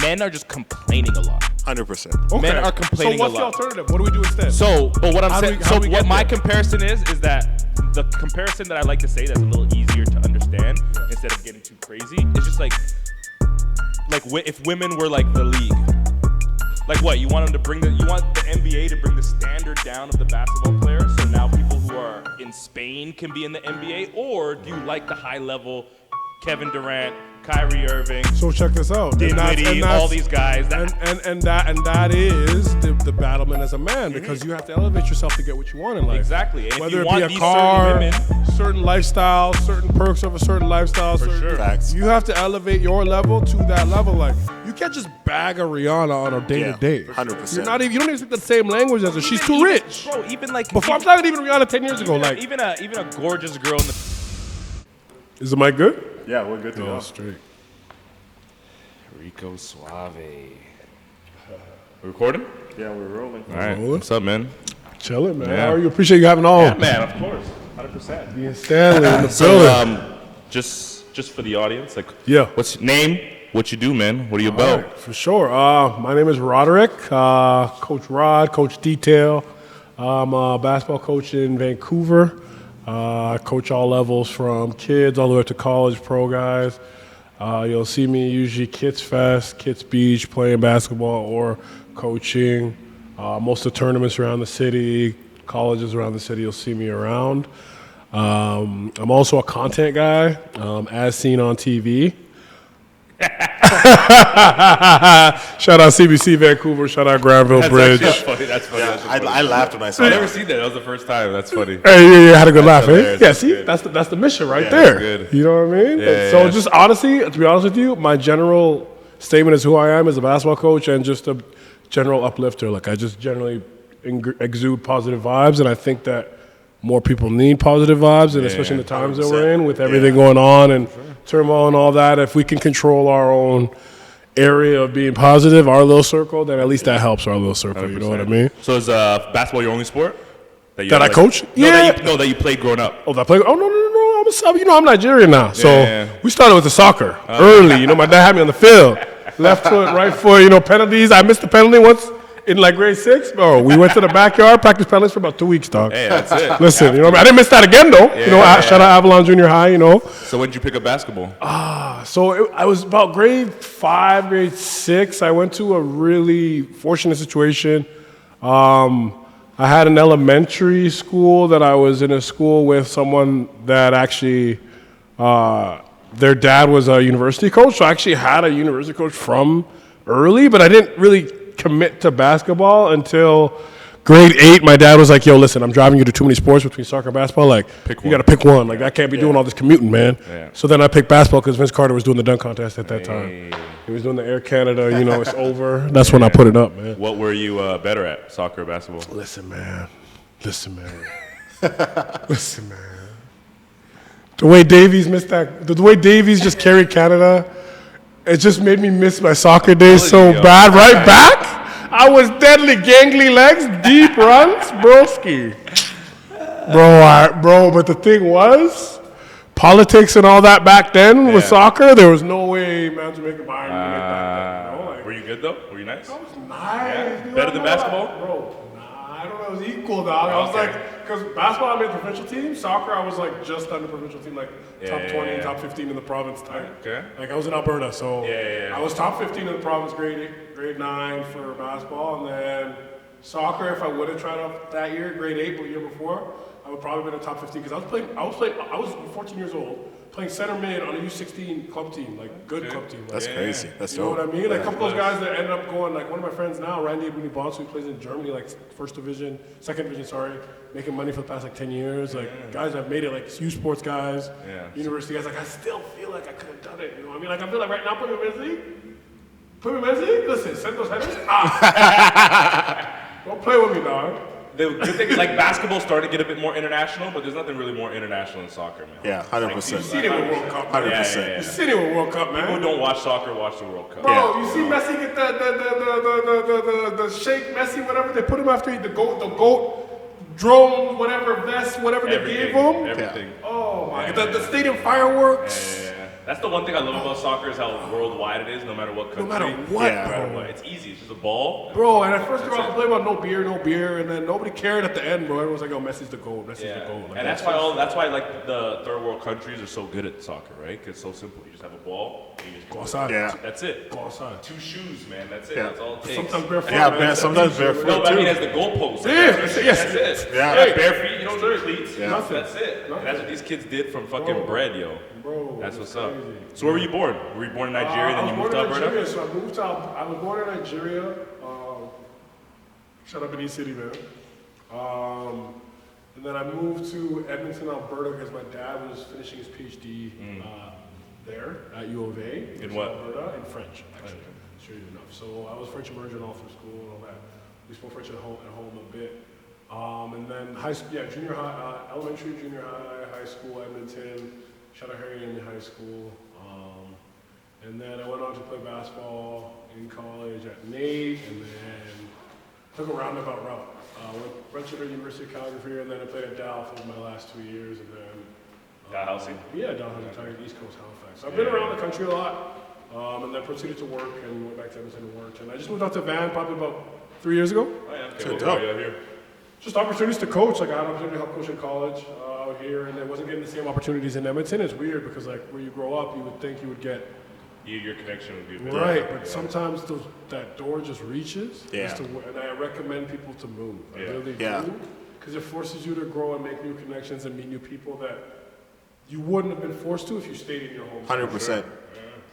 men are just complaining a lot. 100%. Okay. Men are complaining a lot. So what's the alternative? What do we do instead? So, but what I'm saying, what my there? comparison is that the comparison that I like to say that's a little easier to understand instead of getting too crazy is just like if women were like the league. Like what? You want them to you want the NBA to bring the standard down of the basketball player, so now people who are in Spain can be in the NBA, or do you like the high level Kevin Durant, Kyrie Irving, So check this out. Dinwiddie, all these guys? And that is the battlement as a man, because you have to elevate yourself to get what you want in life. Exactly. And Whether if you it want be a these car, certain women, certain lifestyle, certain perks of a certain lifestyle. sure. Facts. You have to elevate your level to that level. Like, you can't just bag a Rihanna on a day to day. 100%. You don't even speak the same language as her. She's too rich. bro. Even like Before, I'm talking even Rihanna 10 years ago. Like, even a gorgeous girl in the is the mic good? Yeah, we're good to go. Straight. Rico Suave. We recording? Yeah, we're rolling. All right. Rolling. What's up, man? Chilling, man. Yeah. How are you? Appreciate you having all. Yeah, man. Of course. 100%. Ian Stanley in the So, building. just for the audience, like, Yeah. what's your name? What you do, man? What are you All about? right, for sure. My name is Roderick, Coach Rod, Coach Detail. I'm a basketball coach in Vancouver. I coach all levels from kids all the way up to college pro guys. You'll see me usually Kids Fest, Kids Beach, playing basketball or coaching. Most of the tournaments around the city, colleges around the city, you'll see me around. I'm also a content guy, as seen on TV. Shout out CBC Vancouver. Shout out Granville Bridge. That's funny. That's funny. Yeah, That's funny. I laughed when I saw I that. never seen that. That was the first time. That's funny. Hey, yeah, had a good laugh, eh? hilarious. Yeah, That's see, good. that's the mission right Yeah, there. that's good. You know what I mean? Yeah, So yeah. just honestly, to be honest with you, my general statement is who I am as a basketball coach and just a general uplifter. Like, I just generally exude positive vibes, and I think that more people need positive vibes, and especially in the times that we're in with everything going on and turmoil and all that. If we can control our own area of being positive, our little circle, then at least that helps our little circle. You know what I mean? So is basketball your only sport? You That I like- coach? No, Yeah. that you played growing up. Oh, that play? Oh, no. I'm Nigerian now. So Yeah. we started with the soccer early. You know, my dad had me on the field. Left foot, right foot, penalties. I missed the penalty once in like grade 6. Bro, we went to the backyard, practiced penalties for about 2 weeks, dog. Hey, that's it. Listen, I didn't miss that again, though. Shout out Avalon Junior High, So when did you pick up basketball? So I was about grade 5, grade 6. I went to a really fortunate situation. I had an elementary school that I was in a school with someone that actually, their dad was a university coach. So I actually had a university coach from early, but I didn't really commit to basketball until grade 8. My dad was like, yo, listen, I'm driving you to too many sports between soccer and basketball. Like, you got to pick one. Like, I can't be doing all this commuting, man. Yeah. So then I picked basketball because Vince Carter was doing the dunk contest at that time. He was doing the Air Canada, it's over. That's when I put it up, man. What were you better at, soccer or basketball? Listen, man. The way Davies missed that, the way Davies just carried Canada, it just made me miss my soccer days so bad. Right back, I was deadly gangly legs, deep runs, broski. Bro, but the thing was, politics and all that back then with soccer, there was no way man to make a Bayern Munich back then. Were you good though? Were you nice? I was nice. Dude, Better than basketball? Bro, I don't know. It was equal, dog. I was like, because basketball I made provincial team, soccer I was like just under provincial team, like top 20, top 15 in the province type. Okay. Like I was in Alberta, so Yeah. I was top 15 in the province, grade 9 for basketball, and then soccer. If I would have tried out that year, grade 8, but the year before, I would probably been in top 15 because I was 14 years old. Playing center mid on a U16 club team, like good club team. That's crazy. That's You know dope. what I mean? Like a couple of those guys that ended up going, like one of my friends now, Randy Abuni-Bonsu, who plays in Germany, like second division, making money for the past like 10 years. Like guys that made it, like U Sports guys, university guys. Like I still feel like I could have done it. You know what I mean? Like I feel like right now, put me in men's league. Listen, send those headers. Don't play with me, dog. The good thing is, like, basketball started to get a bit more international, but there's nothing really more international than soccer, man. Yeah, 100%. You seen it with World Cup, man. 100%. You seen it with World Cup, man. People who don't watch soccer watch the World Cup. Bro, you see Messi get the shake Messi, whatever they put him after the goat drone, whatever vest, whatever they gave him. Everything. Oh my God, the stadium fireworks. That's the one thing I love about soccer is how worldwide it is, no matter what country. No matter what, Yeah. No matter bro. what. It's easy. It's just a ball. Bro, and at first they were That's all complaining about no beer, and then nobody cared at the end, bro. Everyone was like, "Oh, Messi's the goal, Messi's the goal." Like, and that's why like the third world countries are so good at soccer, right? Because it's so simple. You just have a ball, and you just go outside. Yeah. That's it. Go outside. 2 shoes, man. That's it. Yeah. That's all it takes. Sometimes barefoot. Yeah, man. man, sometimes barefoot No, but I mean too. as the goalpost. Yeah, That's yes. it. Yeah. Hey, bare feet. You don't need cleats. Yeah. Nothing. That's it. Nothing. And that's what these kids did from fucking bread, yo. Bro, That's it's what's up. crazy. So where were you born? Were you born in Nigeria, then you moved to I was born in Alberta? Nigeria, so I was born in Nigeria. Shut up in East City, man. And then I moved to Edmonton, Alberta, because my dad was finishing his PhD there at U of A. In what? Alberta, in French, actually. Straight enough. So I was French immersion all through school and all that. We spoke French at home a bit. And then high school, yeah, junior high, elementary, junior high school, Edmonton, Chatham High School. And then I went on to play basketball in college at Nate, and then took a roundabout route. Went to the University of Calgary, and then I played at Dalhousie for my last 2 years, and then Dalhousie? Yeah, Dalhousie, entire East Coast, Halifax. So I've been around the country a lot, and then proceeded to work and went back to Edmonton and worked. And I just moved out to Van probably about 3 years ago. Oh yeah, okay. So What dope. brought you out here? Just opportunities to coach. Like I had an opportunity to help coach in college out here, and I wasn't getting the same opportunities in Edmonton. It's weird because like where you grow up, you would think you would get Your connection would be a bit right, different. but sometimes that door just reaches. Yeah. And I recommend people to move. I Yeah. really Yeah. do, because it forces you to grow and make new connections and meet new people that you wouldn't have been forced to if you stayed in your home. 100%.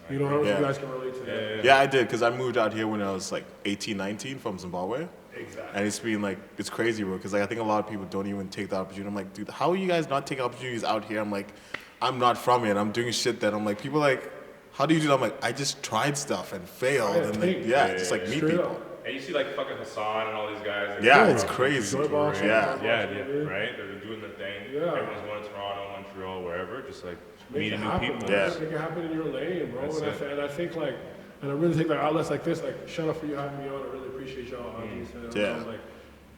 You know, I don't know if Yeah. you guys can relate to that. Yeah, I did, because I moved out here when I was like 18, 19 from Zimbabwe. Exactly. And it's been like, it's crazy, bro, because like, I think a lot of people don't even take the opportunity. I'm like, dude, how are you guys not taking opportunities out here? I'm like, I'm not from here, and I'm doing shit that I'm like, people like, how do you do that? I'm like, I just tried stuff and failed. Yeah, And like, yeah, just like meet Straight people. up. And you see like fucking Hassan and all these guys. Like, Yeah, Yeah. it's crazy. Joy Box, Yeah. Yeah, right? They're doing their thing. Yeah. Everyone's going to Toronto, Montreal, wherever, just like Make meeting it new happen, people. man. Yeah. Just make it happen in your lane, bro. That's it. And I think like, and I really think like outlets like this, like shout out for you having me on. I really appreciate y'all. Yeah. Like,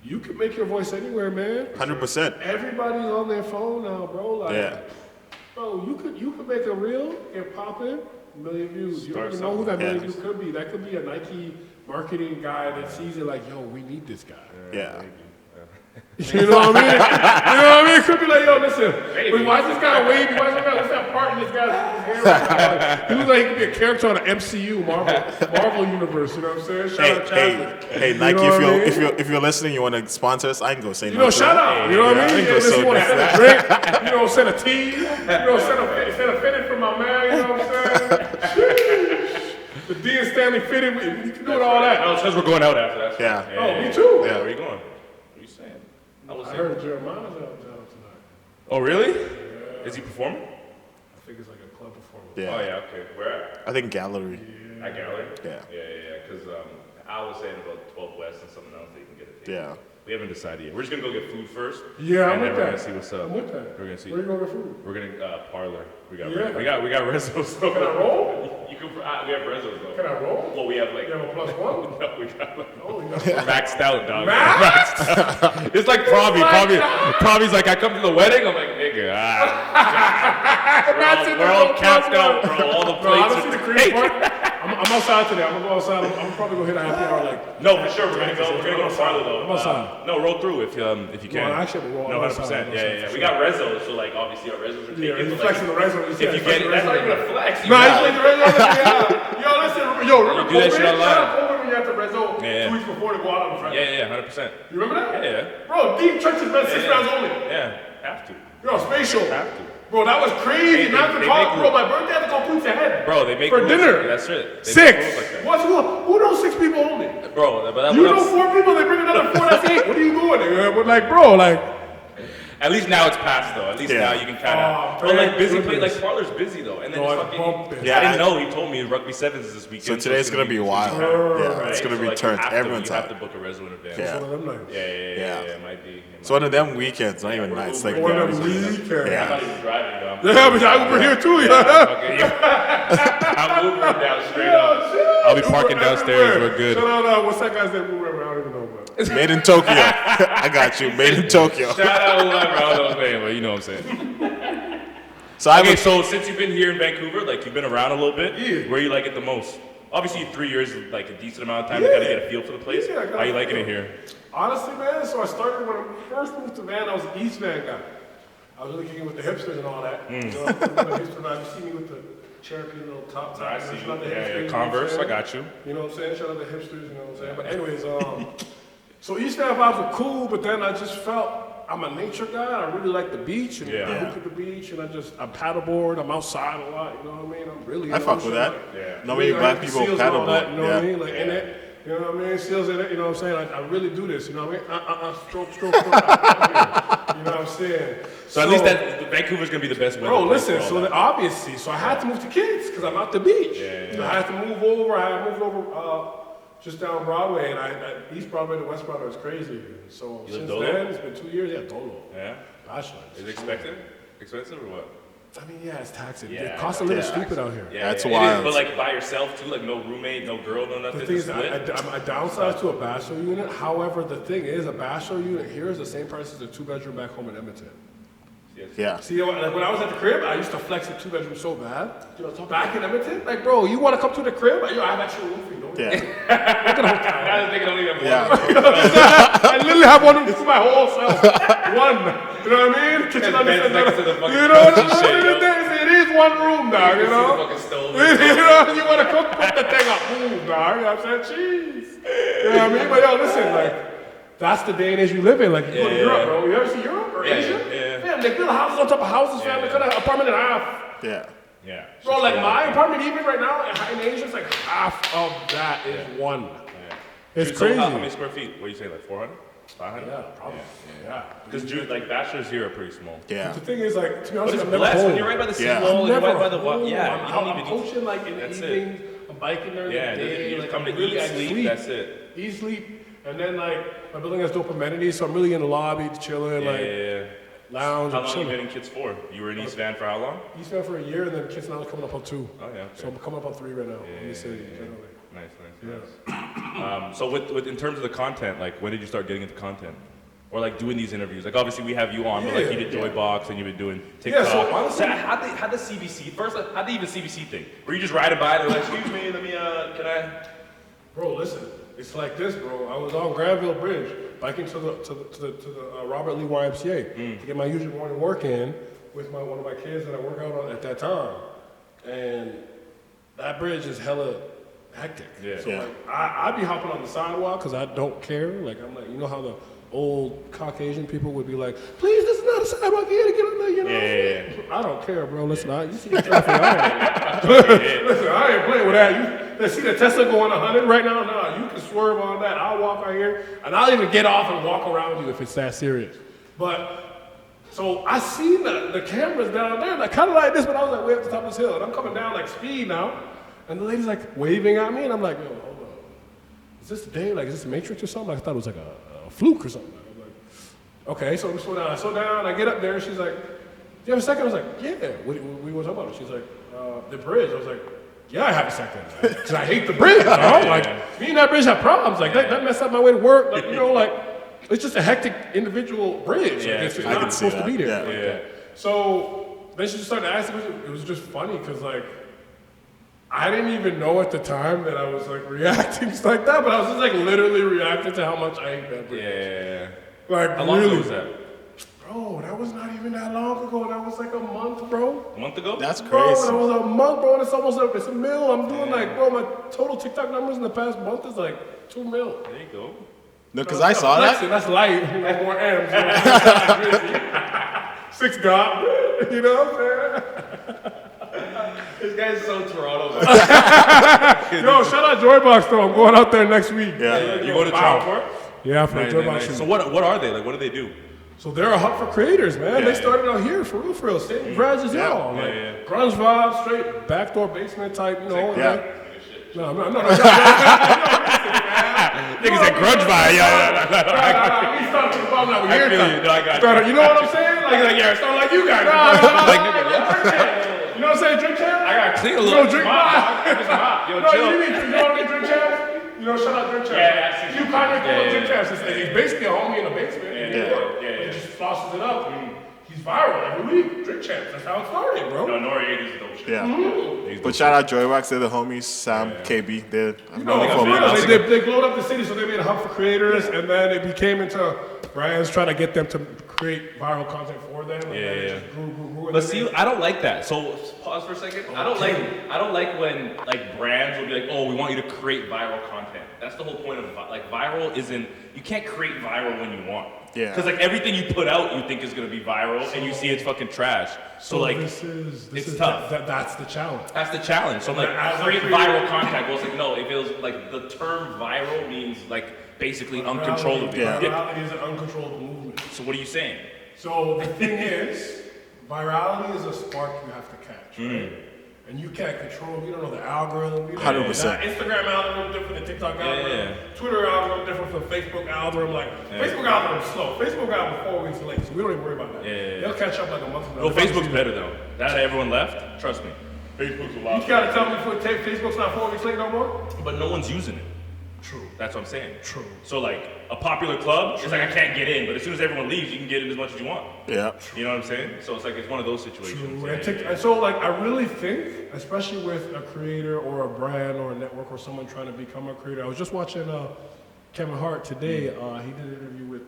you can make your voice anywhere, man. 100%. Everybody's on their phone now, bro. Like, Yeah. bro, you could make a reel, get popping, million views. You don't Start even know who that something. million views could be. That could be a Nike marketing guy that sees it like, yo, we need this guy. Yeah. You know what I mean? You know what I mean? It could be like, yo, listen, why is this guy wavy? What's that part in this guy's hair? Like, he looks like he could be a character on the MCU, Marvel universe. You know what I'm saying? Shout out Chadwick. Hey, You Nike, know what I mean? if you're listening, you want to sponsor us, I can go say You no. know, to shout that. out. You know what I mean? I Yeah, go listen, so you want to down. send a drink, you know, send a tea, you know, send a fitted from my man, you know what I'm saying? The D and Stanley fitted, you can do it all that. Oh, it says we're going out after that. Yeah. Oh, me too. Yeah, where you going? What are you saying? I heard Jeremiah's out tonight. Oh, really? Is he performing? I think it's like a club performance. Yeah. Oh, yeah, okay. Where at? I think gallery. At Gallery? Yeah. Yeah, because Al was saying about 12 West and something else that you can get a table. Yeah. We haven't decided yet. We're just going to go get food first. Yeah, I'm and then with we're that. going to see what's up. I'm with that. We're going to see. Where you going to food? We're going to Parlor. We got Yeah. we got Rezos. So Can I roll? You can, we have Rezos though. Can I roll? Well, we have like You have a plus one? no, we got like Oh, you got we're maxed out, dog. Max? Maxed out. It's like Provy's like, I come to the wedding. I'm like, nigga, we're all capped out, bro. All the No, plates. honestly, the cream part. I'm outside today. I'm gonna go outside. I'm probably gonna hit a happy hour like. No, for sure. We're gonna go to Parlor though. I'm outside. No, roll through if you can. No, actually, we'll roll No, outside. 100%. Yeah. We got Rezos, so like obviously our Rezos are taken. Yeah, you so, flexing the resume. If you get it, that's not even a flex. No, he's like the resume. Yeah. Yo, listen. Yo, remember You do that COVID? shit online. Shout out COVID when you had to resume Yeah. 2 weeks before to go out on the Friday. Yeah, 100%. You remember that? Yeah. Bro, deep churches meant 6 rounds only. Yeah, have to. Yo, spatial. Have to. Bro, that was crazy. They- Not they the call, make bro. My birthday, I had to go pizza head. Bro, they make for rules. dinner. That's it. They 6. make rules like that. What's who knows 6 people only? Bro, but You know 4 people, they bring another 4, that's 8. What are you doing? We're like, bro, like. at least now it's past though. At least now you can kind of. But like busy play, like Parlor's busy though, and then No, it's I fucking. bumped it. I didn't know. He told me rugby sevens is this weekend. So today's gonna be wild. Yeah, it's gonna be turned. Everyone's You have to out. book a reso in advance. Yeah. One of them nights. Yeah. Yeah. It might be. It's one of them weekends, not even nights. Like, One of yeah. them weekends. I'm Yeah. not even driving though. Yeah, but I Uber here too, yeah. Okay, yeah. I'm Ubering down straight up. I'll be parking Uber downstairs. everywhere. We're good. Shout out, what's that guy's name? Uber, I don't even know, man. Made in Tokyo. I got you. Made in Tokyo. Shout out whoever I don't know his name, but you know what I'm saying. So Okay, so since you've been here in Vancouver, like you've been around a little bit, Yeah. where you like it the most? Obviously, 3 years is like a decent amount of time to kind of get a feel for the place. Yeah, I got How you a liking feel. it here? Honestly, man, so I started when I first moved to Van, I was an East Van guy. I was really kicking with the hipsters and all that. You know, I'm a hipster man. You see me with the Cherokee little top. I see Shout out you. to Yeah, hipsters, yeah, you know Converse, what I I'm got you. saying? You know what I'm saying? Shout out to hipsters, you know what I'm saying? But anyways, so East Van vibes were cool, but then I just felt, I'm a nature guy. I really like the beach, and Yeah. I hook at the beach, and I paddleboard. I'm outside a lot, you know what I mean? I'm really I fuck with that. Yeah. Not many black people paddleboard. You know what I mean? Like in it. You know what I mean? Seals in it, you know what I'm saying? I really do this, you know what I mean? Stroke. You know what I'm saying? So at least Vancouver's gonna be the best weather. Bro, place listen, for all so that. obviously, so I had to move to Kids because I'm out the beach. Yeah. You know, I had to move over. I moved over just down Broadway, and East Broadway to West Broadway is crazy. So You live since Dolo? then, it's been 2 years. Yeah, Dolo. Yeah. Gosh, Is it expensive or what? I mean, yeah, it's taxing. Yeah, It costs a little yeah. stupid out here. Yeah, That's it wild. is, but like by yourself too, like no roommate, no girl, no nothing. The thing is, split? I downsized to a bachelor unit. However, the thing is, a bachelor unit here is the same price as a 2-bedroom back home in Edmonton. Yeah. See, like when I was at the crib, I used to flex a 2-bedroom so bad. You know, back in Edmonton, like, bro, you want to come to the crib? Like, yo, I have extra room for you. Don't Yeah. Guys, they don't even have Yeah. I literally have one room for my whole self. One. You know what I mean? Kitchen And beds next to the fucking You know what I'm kitchen shit, saying? It is one room, dog, you know? fucking stove. You know, you want to cook, put the thing up, move, dog. You know what I'm saying? Jeez. You know what I mean? But yo, listen, like, that's the day and age you live in. Like, you go to Europe, bro. You ever see Europe or Asia? yeah. Man, they build houses on top of houses, fam. They cut an apartment in half. Yeah. Yeah. Bro, like my apartment, even right now in Asia, it's like half of that is one. It's So crazy. how many square feet? What do you say, like 400? 500? Yeah, probably. Yeah. Because like bachelors here are pretty small. Yeah. The thing is, like, to be honest, But it's I'm never blessed home. when you're right by the Yeah. seawall and you're Never right by the water. home. Yeah, I'm, you don't I'm even coaching like in the That's it. evenings. I'm biking during Yeah, the day. you Like, come to I'm really, eat, I sleep, that's it. Eat, sleep, and then like my building has dope amenities, so I'm really in the lobby, chilling, like Yeah. lounge How and long you chilling. been in Kids for? You were in East Van for how long? East Van for a year, and then kids now coming up on 2. Oh yeah. Okay. So I'm coming up on 3 right now in the city, generally. Nice. So with in terms of the content, like when did you start getting into content? Or like doing these interviews? Like obviously we have you on, but like you did Joybox and you've been doing TikTok. Yeah, so honestly- how'd the CBC first? Like, how'd the even CBC thing? Were you just riding by and they're like, excuse me, let me can I? Bro, listen, it's like this, bro. I was on Granville Bridge biking to the Robert Lee YMCA to get my usual morning work in with one of my kids that I work out on at that time, and that bridge is hella hectic. Yeah. So Yeah. like I be hopping on the sidewalk because I don't care. Like I'm like, you know how the old Caucasian people would be like, please, this is not a sidewalk here to get on there, you know? Yeah. I don't care, bro. Listen, you see the traffic. Listen, I ain't playing with that. You see the Tesla going 100 right now? No, you can swerve on that. I'll walk out here, and I'll even get off and walk around you if it's that serious. But, so I seen the cameras down there, like kind of like this, but I was like way up the top of this hill, and I'm coming down like speed now, and the lady's like waving at me, and I'm like, yo, hold on. Is this the day? Like, is this the Matrix or something? I thought it was like a fluke or something. I was like, okay, so we slow down. I slow down, I get up there, she's like, do you have a second? I was like, yeah, what we want to talk about? She's like, the bridge. I was like, yeah, I have a second. Because I hate the bridge, dog. Like, me and that bridge have problems. Like, that messed up my way to work. Like, you know, like, it's just a hectic individual bridge. Yeah, Like, it's I not can see supposed to that. be there. Yeah. So then she just started asking me. It was just funny because, like, I didn't even know at the time that I was, like, reacting just like that. But I was just, like, literally reacting to how much I hate that bridge. Yeah. Like, How long really. ago was that? Bro, that was not even that long ago. That was like a month, bro. A month ago? That's Bro, crazy. that was a month, bro, and it's almost it's a mil. I'm doing like, bro, my total TikTok numbers in the past month is like 2 mil. There you go. No, because I saw that. That's light. Like more M's. 6 God. You know what I'm saying? This guy's so Toronto. Yo, shout out Joybox though. I'm going out there next week. Yeah. You go to Toronto for it? Yeah, for Nice, Joybox. nice, nice. So what are they? Like what do they do? So they're a hub for creators, man. Yeah, They started out here for real. Same grads as y'all. Yeah, Like, yeah. grunge vibe, straight backdoor basement type, you know. Yeah. Like, no. Niggas said grudge vibe. Yeah. We started from the bottom, now we here. feel you. No, I got you. Started- You know what I'm saying? Like, Yeah, it's not like you guys. like, you know what I'm saying? Drink champs? I got clean a You little. know, drink Yo, No, chill. you need you know what I mean? Drink champs? You know, shout out drink champs. Yeah, I see. You kind of Yeah, drink champs. He's basically a homie in the basement. Yeah. He just flosses it up. He's viral every week. Drink champs. That's how it started, bro. No, Noriega is dope shit. Yeah. He's But dope shout out Joywax, they're the homies. Sam, KB, they're You know, they glowed up the city, so they made a hub for creators, and then it became into brands trying to get them to create viral content for them. And then it just grew, But see, I don't like that. So pause for a second. I don't like when like brands will be like, oh, we want you to create viral content. That's the whole point of like viral isn't. You can't create viral when you want. Yeah. Because like everything you put out, you think is gonna be viral, and you see it's fucking trash. So like, it's tough. That's the challenge. That's the challenge. So like, create viral content. Well, it's like no, it feels like the term viral means like basically uncontrollably. Virality is an uncontrollable movement. So what are you saying? So the thing is, virality is a spark you have to catch, right? And you can't control. You don't know the algorithm. 100%. Instagram algorithm different than TikTok algorithm. Twitter algorithm different from Facebook algorithm. Like Facebook algorithm is slow. Facebook algorithm 4 weeks late, so we don't even worry about that. They'll catch up like a month from now. Well, Facebook's better though. Now that everyone left, trust me, Facebook's a lot. You gotta tell me Facebook's not 4 weeks late no more. But no one's using it. True. That's what I'm saying. True. So like a popular club, it's like I can't get in, but as soon as everyone leaves, you can get in as much as you want. Yeah. You know what I'm saying? So it's like it's one of those situations. True. And so like I really think, especially with a creator or a brand or a network or someone trying to become a creator. I was just watching Kevin Hart today. He did an interview with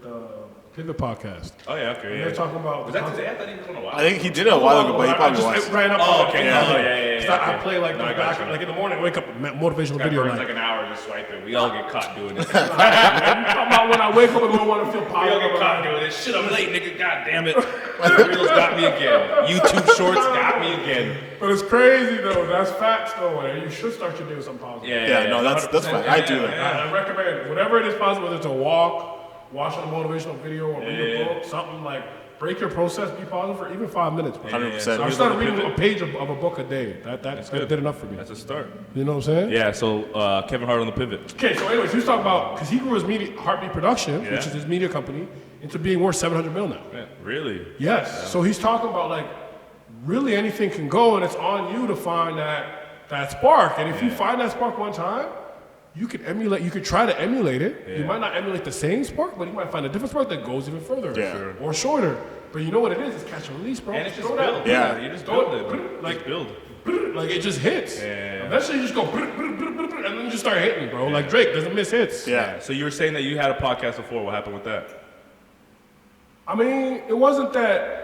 Pivot Podcast. Oh yeah, okay. And they're talking about. Was that today? I thought he was on a while. I think he did it a while ago, but he probably was. It ran up. Oh, okay. Yeah. I play like the back, like in the morning, wake up, motivational video. Like an hour just swiping. We all get caught doing it. I'm about when I wake up and don't want to feel We all positive. get caught doing this. Shit, I'm late, nigga. God damn it. Reels got me again. YouTube Shorts got me again. But it's crazy though. That's facts though. And you should start your day with something positive. Yeah, no, that's fine. I do that. I recommend whatever it is possible, whether it's a walk, watching a motivational video, or read a book, something like break your process, be positive for even 5 minutes. 100%. So I started reading a page of a book a day. That did enough for me. That's a start. You know what I'm saying? Yeah, so Kevin Hart on the Pivot. Okay, so anyways, he was talking about, because he grew his Heartbeat Productions, which is his media company, into being worth $700 million now. Yeah, really? Yes. Yeah. So he's talking about like, really anything can go, and it's on you to find that spark. And if you find that spark one time, you could try to emulate it. You might not emulate the same spark, but you might find a different spark that goes even further or shorter. But you know what it is? It's catch and release, bro. And it's just build. Yeah. You just build it. Like build. Like it just hits. Yeah. Eventually you just go and then you just start hitting, bro. Like Drake doesn't miss hits. Yeah. So you were saying that you had a podcast before. What happened with that? I mean, it wasn't that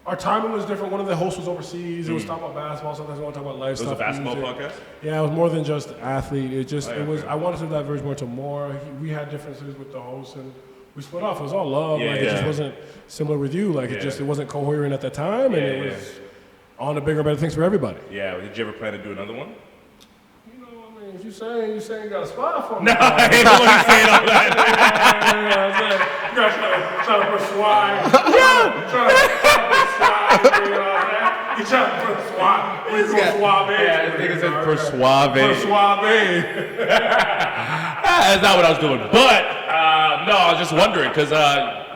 our timing was different. One of the hosts was overseas. It was talking about basketball. Sometimes we want to talk about life stuff. It was a basketball music. podcast? Yeah, it was more than just athlete. It was. Okay. I wanted to diverge more to more. We had differences with the host, and we split off. It was all love. It just wasn't similar with you. Like it wasn't coherent at the time, and it was on to bigger, better things for everybody. Yeah. Did you ever plan to do another one? You know, I mean, if you saying you got a spot for me. No, I ain't wasn't saying all that. You guys trying to put swine. Yeah. Trying to put swine. You know what I'm saying? You trying to put swine. You go suave. Yeah, I think it said persuave. Persuave. That's not what I was doing. But no, I was just wondering because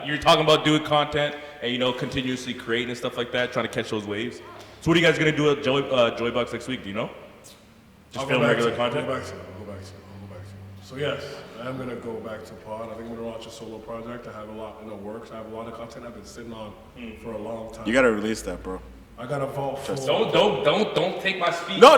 you're talking about doing content and continuously creating and stuff like that, trying to catch those waves. So what are you guys gonna do at Joy Bucks next week? Do you know? Just film regular content. I'll go back to it. So yes, I'm gonna go back to pod. I think I'm gonna launch a solo project. I have a lot in the works. I have a lot of content I've been sitting on for a long time. You gotta release that, bro. I gotta vote for. Don't take my speech. No,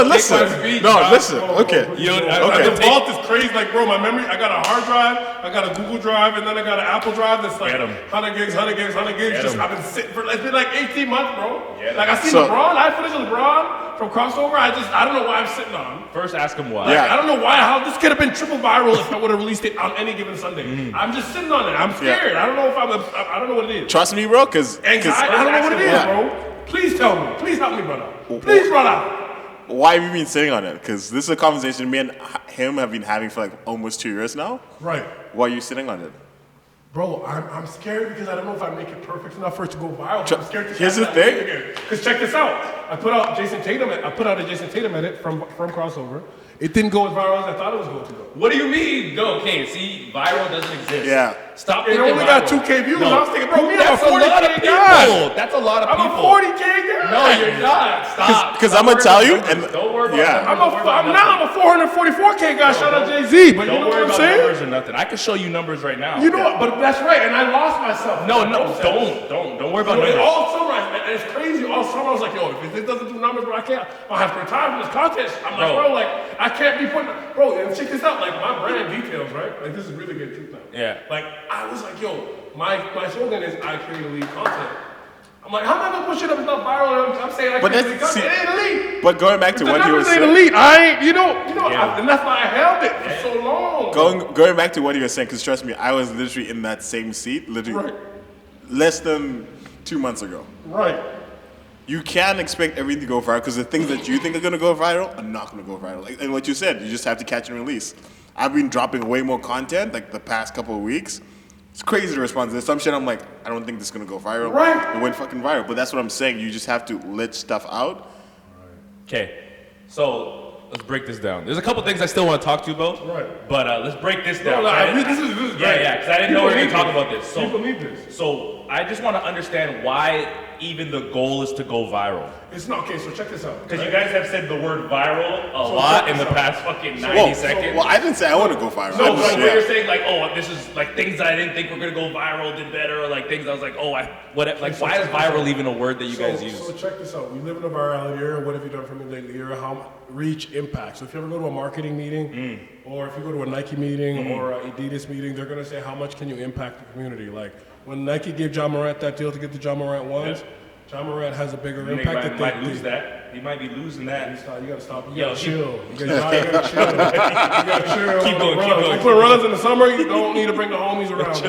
listen. Speech, listen. Okay. The vault is crazy. Like, bro, my memory. I got a hard drive. I got a Google Drive, and then I got an Apple Drive that's like 100 gigs. I've been sitting for. It's been like 18 months, bro. Like I see LeBron. I finished LeBron from crossover. I don't know why I'm sitting on. First, ask him why. I don't know how this could have been triple viral if I would have released it on any given Sunday. I'm just sitting on it. I'm scared. I don't know I don't know what it is. Trust me, bro, because I don't know what it is, bro. Please tell me. Please help me, brother. Please, brother. Why have you been sitting on it? Because this is a conversation me and him have been having for like almost 2 years now. Right. Why are you sitting on it? Bro, I'm scared because I don't know if I make it perfect enough for it to go viral. I'm scared to Here's the thing. Because check this out. I put out a Jason Tatum edit from crossover. It didn't go as viral as I thought it was going to go. What do you mean? No, okay, see, viral doesn't exist. Yeah. Stop. It only got 2K views. I was thinking, bro, I'm a that's 40K guy. That's a lot of people. I'm a 40K guy. No, you're not. Stop. Because I'm gonna tell you, and don't worry worry about Yeah. I'm a 444K guy. Shout out Jay-Z. But you know Don't worry what I'm about saying? numbers or nothing. I can show you numbers right now. You know what? But that's right. And I lost myself. No, don't worry about You know, numbers. all summer, and it's crazy. All summer, I was like, yo, if this doesn't do numbers, bro, I have to retire from this content. I'm like, bro, like, I can't be putting, bro, and check this out. Like, my brand details, right? Like, this is really good too now. Yeah. Like, I was like, yo, my slogan is I create elite content. I'm like, how am I gonna push it up? It's not viral. I'm saying I But create that's- elite content. see- It ain't elite. But going back to The what he was numbers ain't saying. elite. I ain't, Yeah. and that's why I held it for so long. Going back to what he was saying, because trust me, I was literally in that same seat, literally Right. less than 2 months ago. Right. You can't expect everything to go viral because the things that you think are gonna go viral are not gonna go viral. Like, and what you said, you just have to catch and release. I've been dropping way more content like the past couple of weeks. It's crazy the response. There's some shit I'm like, I don't think this is gonna go viral. Right. It went fucking viral. But that's what I'm saying. You just have to let stuff out. Okay, so let's break this down. There's a couple things I still want to talk to you about. Right. But let's break this No, down. like, this is great. Yeah, because I didn't know we were going to talk about this. People need this. So I just want to understand why even the goal is to go viral. It's not okay. So check this out. Because you guys have said the word viral a So lot check in the this out. past fucking 90 Whoa. seconds. Well, I didn't say I want to go viral. No, I but just- when you're saying like, oh, this is like things that I didn't think were gonna go viral did better, or like things I was like, oh, like why is viral even a word that you guys use? So check this out. We live in a virality era. What have you done for me lately? Era, how reach, impact. So if you ever go to a marketing meeting, or if you go to a Nike meeting or a Adidas meeting, they're gonna say, how much can you impact the community? Like when Nike gave John Morant that deal to get the John Morant ones, John Morant has a bigger He impact. might lose that. He might be losing that. You gotta stop. You Yo, gotta chill. You gotta chill. You gotta chill. Keep going, keep Runs. going, You keep put runs in the summer. You don't need to bring the homies around.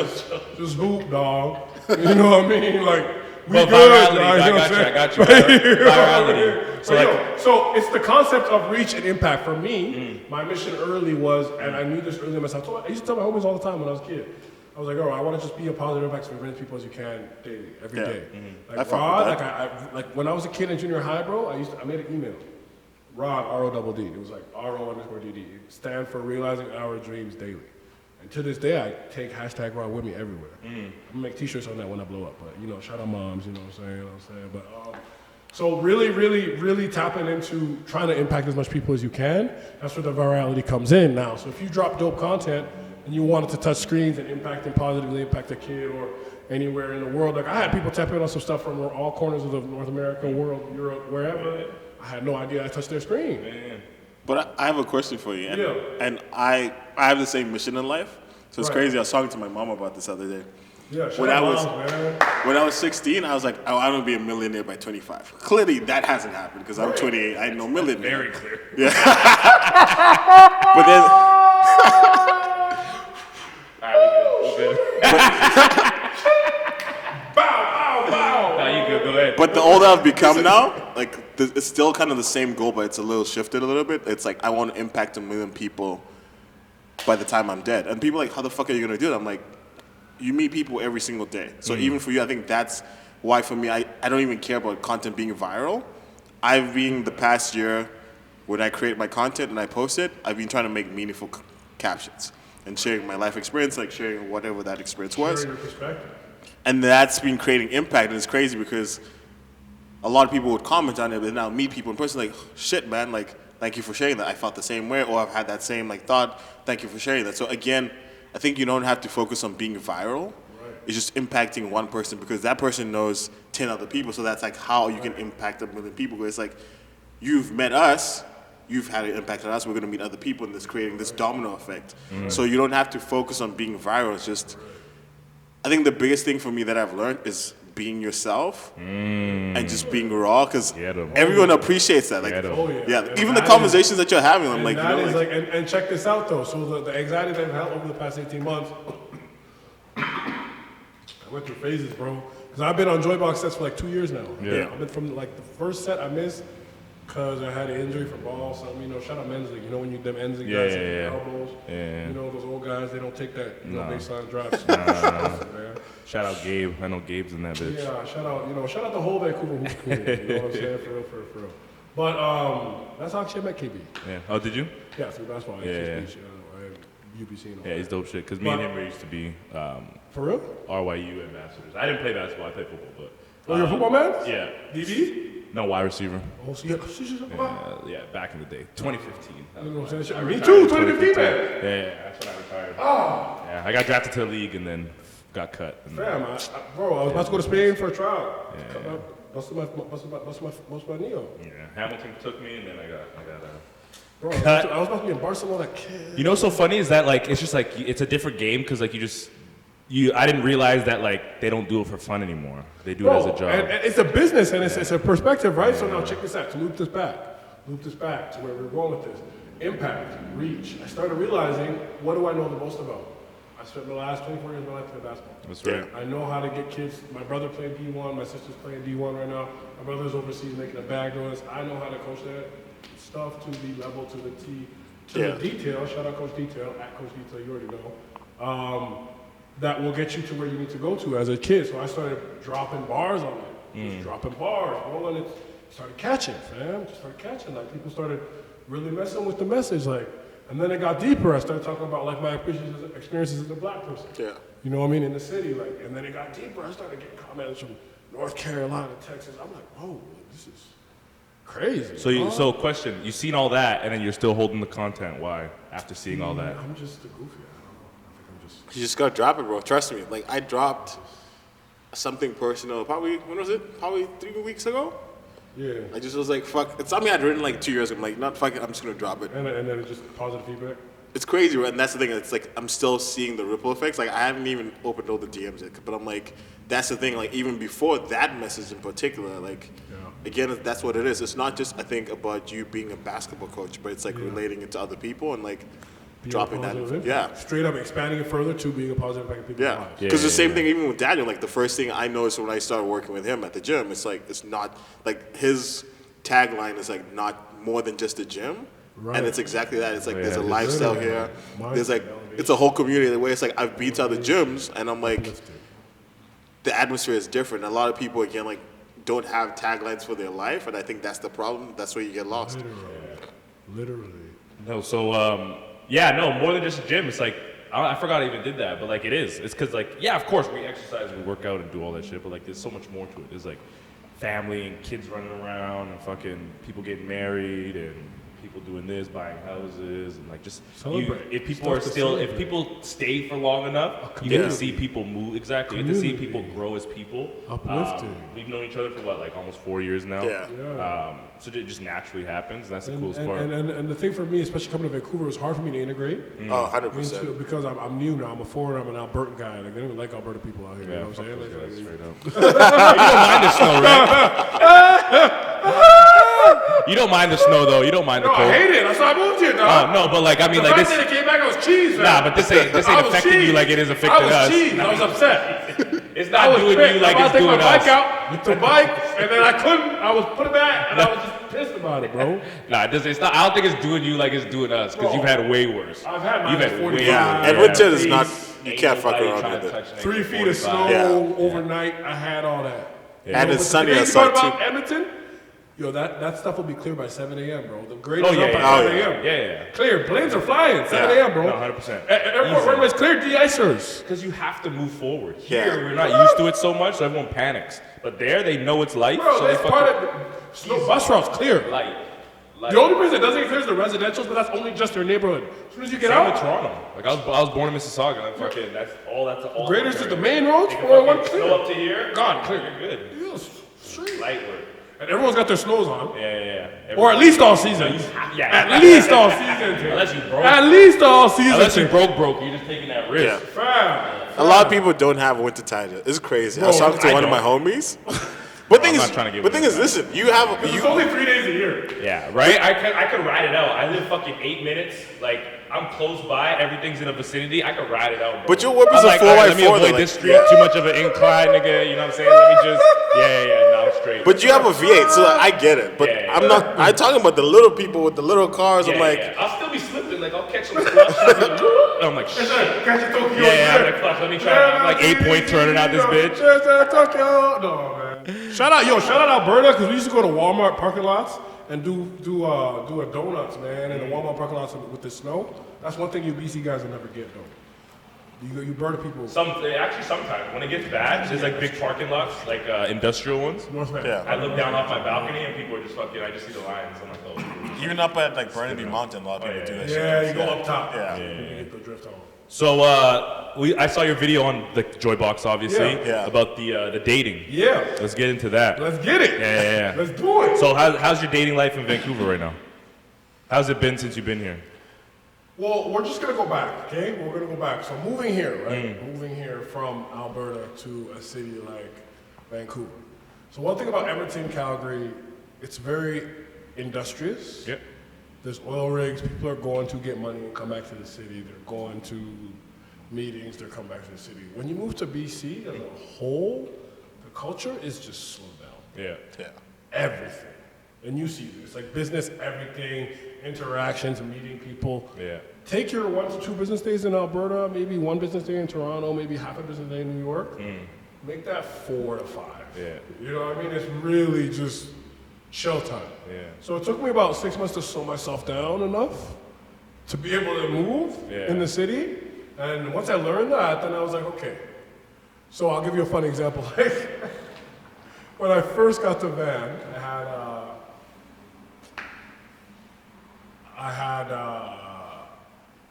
Just hoop, dog. You know what I mean? Like we But good. virality, dog, you know what I'm I got saying? you. Virality. So, so it's the concept of reach and impact. For me, my mission early was, and I knew this early myself. I used to tell my homies all the time when I was a kid. I was like, oh, I want to just be a positive impact to as many people as you can daily, every day. I Like fuck Rod, with like like when I was a kid in junior high, bro, I made an email. Rod, R-O-D-D. It was like R-O_DD. It stand for realizing our dreams daily. And to this day, I take hashtag Rod with me everywhere. I'm gonna make t-shirts on that when I blow up. But you know, shout out moms, you know what I'm saying? But so really tapping into trying to impact as much people as you can. That's where the virality comes in now. So if you drop dope content and you wanted to touch screens and positively impact a kid or anywhere in the world, like I had people tap in on some stuff from all corners of the North America, world, Europe, wherever. I had no idea I touched their screen. But I have a question for you. And, Yeah. and I have the same mission in life. So it's Right. crazy. I was talking to my mom about this other day. Yeah, shout When out I was- moms, man. When I was 16, I was like, oh, I want to be a millionaire by 25. Clearly, that hasn't happened because I'm Right. 28. I ain't no millionaire. Very clear. But then, Alright, we good. Nah, you good. Go ahead. but the older I've become now, like it's still kind of the same goal, but it's a little shifted a little bit. It's like I want to impact 1 million people by the time I'm dead. And people are like, how the fuck are you gonna do that? I'm like, you meet people every single day. So even for you, I think that's why for me, I don't even care about content being viral. I've been the past year, when I create my content and I post it, I've been trying to make meaningful captions and sharing my life experience, like sharing whatever that experience was. Share your perspective. And that's been creating impact, and it's crazy because a lot of people would comment on it, but now meet people in person like, shit, man, like, thank you for sharing that. I felt the same way, or I've had that same like thought. Thank you for sharing that. So again, I think you don't have to focus on being viral. Right. It's just impacting one person because that person knows 10 other people. So that's like how you can impact 1 million people. It's like you've met us, you've had an impact on us. We're gonna meet other people, and this creating this domino effect. So you don't have to focus on being viral. It's just, I think the biggest thing for me that I've learned is being yourself and just being raw, because Yeah, the- everyone appreciates that. Like, Yeah, the- Oh, yeah. And even the that conversations that you're having, I'm And like, you that know, is like, and check this out though. So the anxiety that I've had over the past 18 months, I went through phases, bro. Because I've been on Joybox sets for like 2 years now. Yeah. I've been from like the first set I missed because I had an injury for ball. Something, you know, shout out men's league. You know when you them ends guys Yeah, hit yeah, the yeah. elbows. Yeah. You know those old guys, they don't take that Nah. baseline drops. Man. Shout out Gabe. I know Gabe's in that bitch. Yeah, shout out the whole Vancouver hoop community. You know what I'm saying? For real. But that's how actually I met KB. Yeah. Oh, did you? Yeah, through basketball. Yeah. UBC and all Yeah, that. he's dope shit. Because me and him used to be For real? RYU ambassadors. I didn't play basketball. I played football, but Oh, you're a football man? Yeah. DB? No, wide receiver. Oh, so Yeah, back in the day, 2015. You know what I'm saying? I Me retired too, in 2015, man. Yeah, that's when I retired. Oh, Yeah, I got drafted to the league and then got cut. And fam, bro, I was about to go to Spain for a trial. Busted my knee off. yeah, Hamilton took me and then I got Bro, cut. I was about to be in Barcelona, kid. You know what's so funny is that like it's just like it's a different game because like I didn't realize that like they don't do it for fun anymore. They do it as a job. And it's a business and it's a perspective, right? So now check this out. To loop this back to where we're going with this. Impact, reach. I started realizing, what do I know the most about? I spent the last 24 years of my life playing basketball. That's right. I know how to get kids. My brother playing D1, my sister's playing D1 right now. My brother's overseas making a bag doing this. I know how to coach that stuff to the level, to the T, to the detail. Shout out Coach Detail, at Coach Detail, you already know. That will get you to where you need to go to as a kid. So I started dropping bars on it. Just dropping bars, bro, and it started catching, fam. Just started catching. Like people started really messing with the message, like. And then it got deeper. I started talking about like my experiences as a black person. Yeah. You know what I mean, in the city, like. And then it got deeper. I started getting comments from North Carolina, Texas. I'm like, whoa, this is crazy. So question: you've seen all that, and then you're still holding the content. Why? After seeing all that? I'm just a goofy. I don't know. I think I'm just. You just gotta drop it, bro. Trust me. Like I dropped something personal. Probably when was it? Probably 3 weeks ago. Yeah. I just was like, fuck. It's something I'd written like 2 years ago. I'm like, not fuck it. I'm just gonna drop it. And then it's just positive feedback. It's crazy, right? And that's the thing. It's like I'm still seeing the ripple effects. Like I haven't even opened all the DMs yet, but I'm like, that's the thing. Like even before that message in particular, like again, that's what it is. It's not just I think about you being a basketball coach, but it's like relating it to other people and like dropping that. Yeah. Straight up expanding it further to being a positive impact in people's lives. Because the same thing even with Daniel. Like the first thing I noticed when I started working with him at the gym, it's like it's not like his tagline is like not more than just a gym. Right. And it's exactly that. It's like there's a it's lifestyle literally here. There's like it's a whole community. The way it's like I've been to other gyms and I'm like the atmosphere is different. A lot of people again like don't have taglines for their life, and I think that's the problem. That's where you get lost. Literally. No, so more than just a gym. It's like I forgot I even did that, but like it is. It's because like of course we exercise, we work out, and do all that shit, but like there's so much more to it. There's like family and kids running around and fucking people getting married and people doing this, buying houses, and like just if people stay for long enough, you get to see people move. Exactly, you get to see people grow as people. Uplifting. We've known each other for what, like almost 4 years now. So it just naturally happens. And that's the coolest part. And the thing for me, especially coming to Vancouver, it was hard for me to integrate. Oh, 100%. Because I'm new now. I'm a foreigner. I'm an Albertan guy. Like, they don't even like Alberta people out here. You know what I'm saying? Those guys, Like, straight up. You don't mind the snow, right? You don't mind the snow though. You don't mind the cold. I hate it. That's why I moved here, dog. Oh no, but like I mean, like this. The came back, I was cheese, man. Nah, but this ain't affecting you like it is affecting us. I was cheese. I was upset. It's not doing you like it's doing us. I was taking my bike out with the bike, and then I couldn't. I was put it back, and I was just pissed about it, bro. Nah, it's not. I don't think it's doing you like it's doing us, because you've had way worse. I've had you've had 40. Edmonton is not. You can't fuck around with it. 3 feet of snow overnight. I had all that. And it's sunny outside too. outside too. Edmonton. Yo, that stuff will be clear by 7 a.m., bro. The grade is yeah, up by yeah. 7 a.m. Yeah. Clear. Planes are flying. 7 a.m., bro. No, 100%. Airport runway's clear. De-icers. Because you have to move forward. Here, we're not used to it so much, so everyone panics. But there, they know it's life. Bro, so that's they part of snow bus routes clear. Light. The only place that doesn't get clear is the residentials, but that's only just their neighborhood. As soon as you get Same out. with Toronto. Like I was born in Mississauga. And fucking that's all. Graders is the main roads. One clear. Snow up to here. Gone. Clear. You're good. Straight. Light work. And everyone's got their snows on. Yeah. Or at least all season. At least all season. Unless you broke. At least all season. Unless you broke, you're just taking that risk. Fam. A lot of people don't have winter tires. It's crazy. I was talking to one of my homies. But thing is, listen, you have It's only 3 days a year. Yeah, right? I could ride it out. I live fucking 8 minutes. Like, I'm close by. Everything's in a vicinity. I could ride it out, bro. But your whip is a 4x4. Let me avoid this street. Too much of an incline, nigga. You know what I'm saying? Let me just... Yeah, I'm straight. But you have a V8, so I get it. But I'm not... I'm talking about the little people with the little cars. I'm like... I'll still be slipping. Like, I'll catch some clutch. I'm like, shit. Catch a Tokyo. I'm like, fuck, let me try. I'm like 8-point turning out this bitch. No, man. Shout out Alberta, because we used to go to Walmart parking lots and do a donuts, man, in the Walmart parking lots with the snow. That's one thing you BC guys will never get, though. You burn people. Sometimes when it gets bad, there's like big parking lots, like industrial ones. North Van. Yeah. I look down off my balcony and people are just fucking. I just see the lines. I'm like, oh. Even up at like Burnaby Mountain, a lot of people do that shit. Yeah, you go up top. Yeah. You get the drift on. So I saw your video on the Joy Box, obviously, Yeah. about the dating. Yeah. Let's get into that. Let's get it. Yeah. Let's do it. So how's your dating life in Vancouver right now? How's it been since you've been here? Well, we're just gonna go back, okay? We're gonna go back. So moving here, right? Moving here from Alberta to a city like Vancouver. So one thing about Edmonton, Calgary, it's very industrious. Yep. There's oil rigs. People are going to get money and come back to the city. They're going to meetings. They're coming back to the city. When you move to BC as a whole, the culture is just slowed down. Yeah. Everything. And you see this, like business, everything, interactions, meeting people. Yeah. Take your 1 to 2 business days in Alberta, maybe 1 business day in Toronto, maybe half a business day in New York. Make that 4 to 5. Yeah. You know what I mean? It's really just chill time. Yeah. So it took me about 6 months to slow myself down enough to be able to move in the city. And once I learned that, then I was like, okay. So I'll give you a funny example. When I first got to Van, I had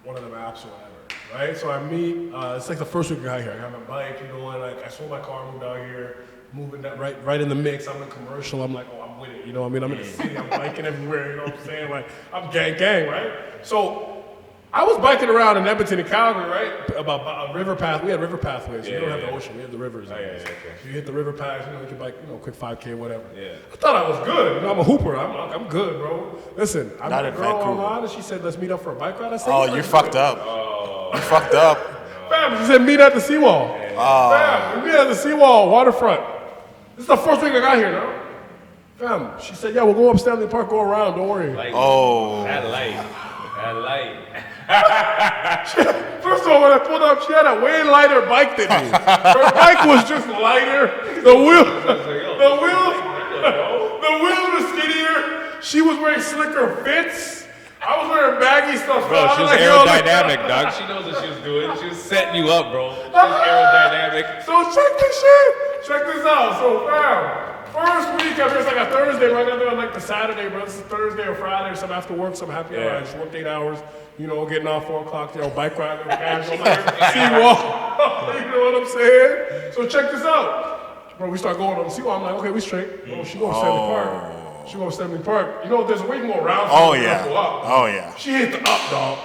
one of them apps or whatever, right? So I meet, it's like the first week I got here. I got my bike, you know, and like I sold my car, moved out here, moving that right in the mix. I'm in commercial. I'm like, oh, I'm with it, you know what I mean? I'm in the city, I'm biking everywhere, you know what I'm saying? Like, I'm gang, right? So I was biking around in Edmonton and Calgary, right? About a river path. We had river pathways. You don't have the ocean. We have the rivers. Okay. So you hit the river paths, you know, you can bike, you know, quick 5K, whatever. Yeah. I thought I was good. You know, I'm a hooper. I'm good, bro. Listen, I Not met a in girl Vancouver. online and she said, let's meet up for a bike ride. I said, Oh, yeah, you let's fucked do it. up. You fucked up. Fam, she said, meet at the seawall. Fam, we meet at the seawall, waterfront. This is the first week I got here, now. Fam, she said, yeah, we'll go up Stanley Park, go around, don't worry. That light. First of all, when I pulled up, she had a way lighter bike than me. Her bike was just lighter. The wheels were skinnier. She was wearing slicker fits. I was wearing baggy stuff. Bro, she was like, aerodynamic, dog. She knows what she was doing. She was setting you up, bro. She was aerodynamic. So check this shit. Check this out. So, fam, first week after it's like a Thursday, right now they're on like the Saturday, bro. This is Thursday or Friday, some after work, some happy hour. I just worked 8 hours, you know, getting off 4 o'clock, you know, bike ride, little casual, seawall. You know what I'm saying? So check this out. Bro, we start going on the seawall. I'm like, okay, we straight. Bro, she going to Stanley Park. She going to Stanley Park. You know, there's a way more round. Oh, yeah. Go up. Oh, yeah. She hit the up, dog.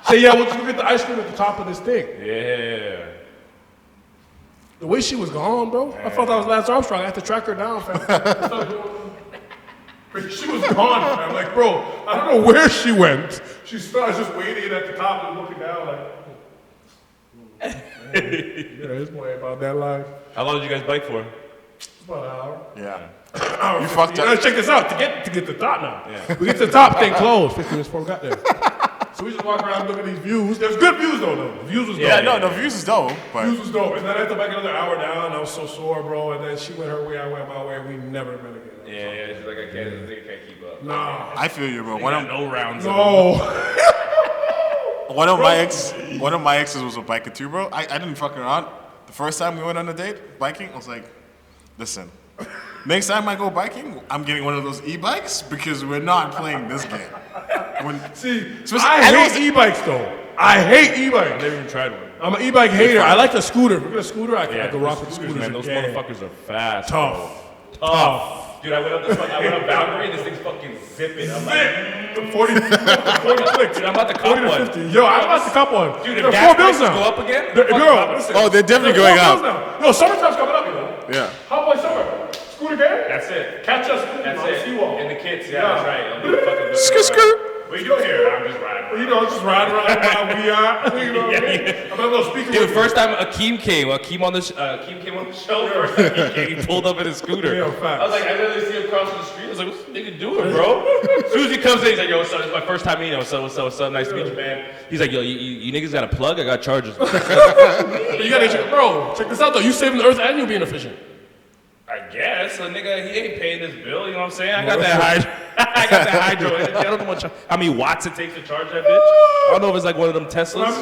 Say, yeah, we'll just go get the ice cream at the top of this thing. Yeah. The way she was gone, bro, I thought that was Lance Armstrong. I had to track her down, fam. She was gone, fam. Like, bro, I don't know where she went. She started just waiting at the top and looking down like, yeah, this boy ain't about that life. How long did you guys bike for? It's about an hour. Yeah. You fucked up. Check this out. To get to the top now. Yeah. We get to the top, thing closed. 15 minutes before we got there. So we just walk around looking at these views. There's good views though. The views was dope. Yeah, no, the views is dope. But Views was dope. And then I had to bike another hour down. I was so sore, bro. And then she went her way, I went my way. We never met again. Yeah. She's like, I can't keep up. Nah. I feel you, bro. No rounds. No. One of my exes was a biker too, bro. I didn't fuck around. The first time we went on a date, biking, I was like, listen, next time I go biking, I'm getting one of those e-bikes because we're not playing this game. I hate e-bikes though. I hate e-bikes. I never even tried one. I'm an e-bike hater. I like the scooter. If we get a scooter, I can rock with scooters. Man, those motherfuckers are fast. Tough. Dude, I went up Boundary and this thing's fucking zipping. I'm like, 40 clicks. dude, I'm about to cop 40 to one. 50. Yo, I'm about to cop one. Dude, They're if gas prices go up again, Oh, they're definitely going up. Now. No, summertime's coming up, you know. Yeah. Hot boy summer. Scooter game? That's it. Catch us scooter That's on the it. seawall. And the kids, that's right. I'm gonna fucking Skirt. What are you doing here? I'm just riding. You know, just riding around while we are. You know what I mean? I'm not gonna speak Dude, first time Akeem came on the show. First time he came, he pulled up in his scooter. Yeah, fact. I was like, I literally see him crossing the street. I was like, what's this nigga doing, bro? As soon as he comes in, he's like, yo, what's up? It's my first time meeting him. What's up? Nice to meet you, man. He's like, yo, you niggas got a plug? I got chargers. You gotta, bro, check this out though. You saving the earth and you being efficient. I guess. A nigga, he ain't paying this bill, you know what I'm saying? I got that high. I got the hydro energy. I don't know how many watts it takes to charge that bitch. I don't know if it's like one of them Teslas.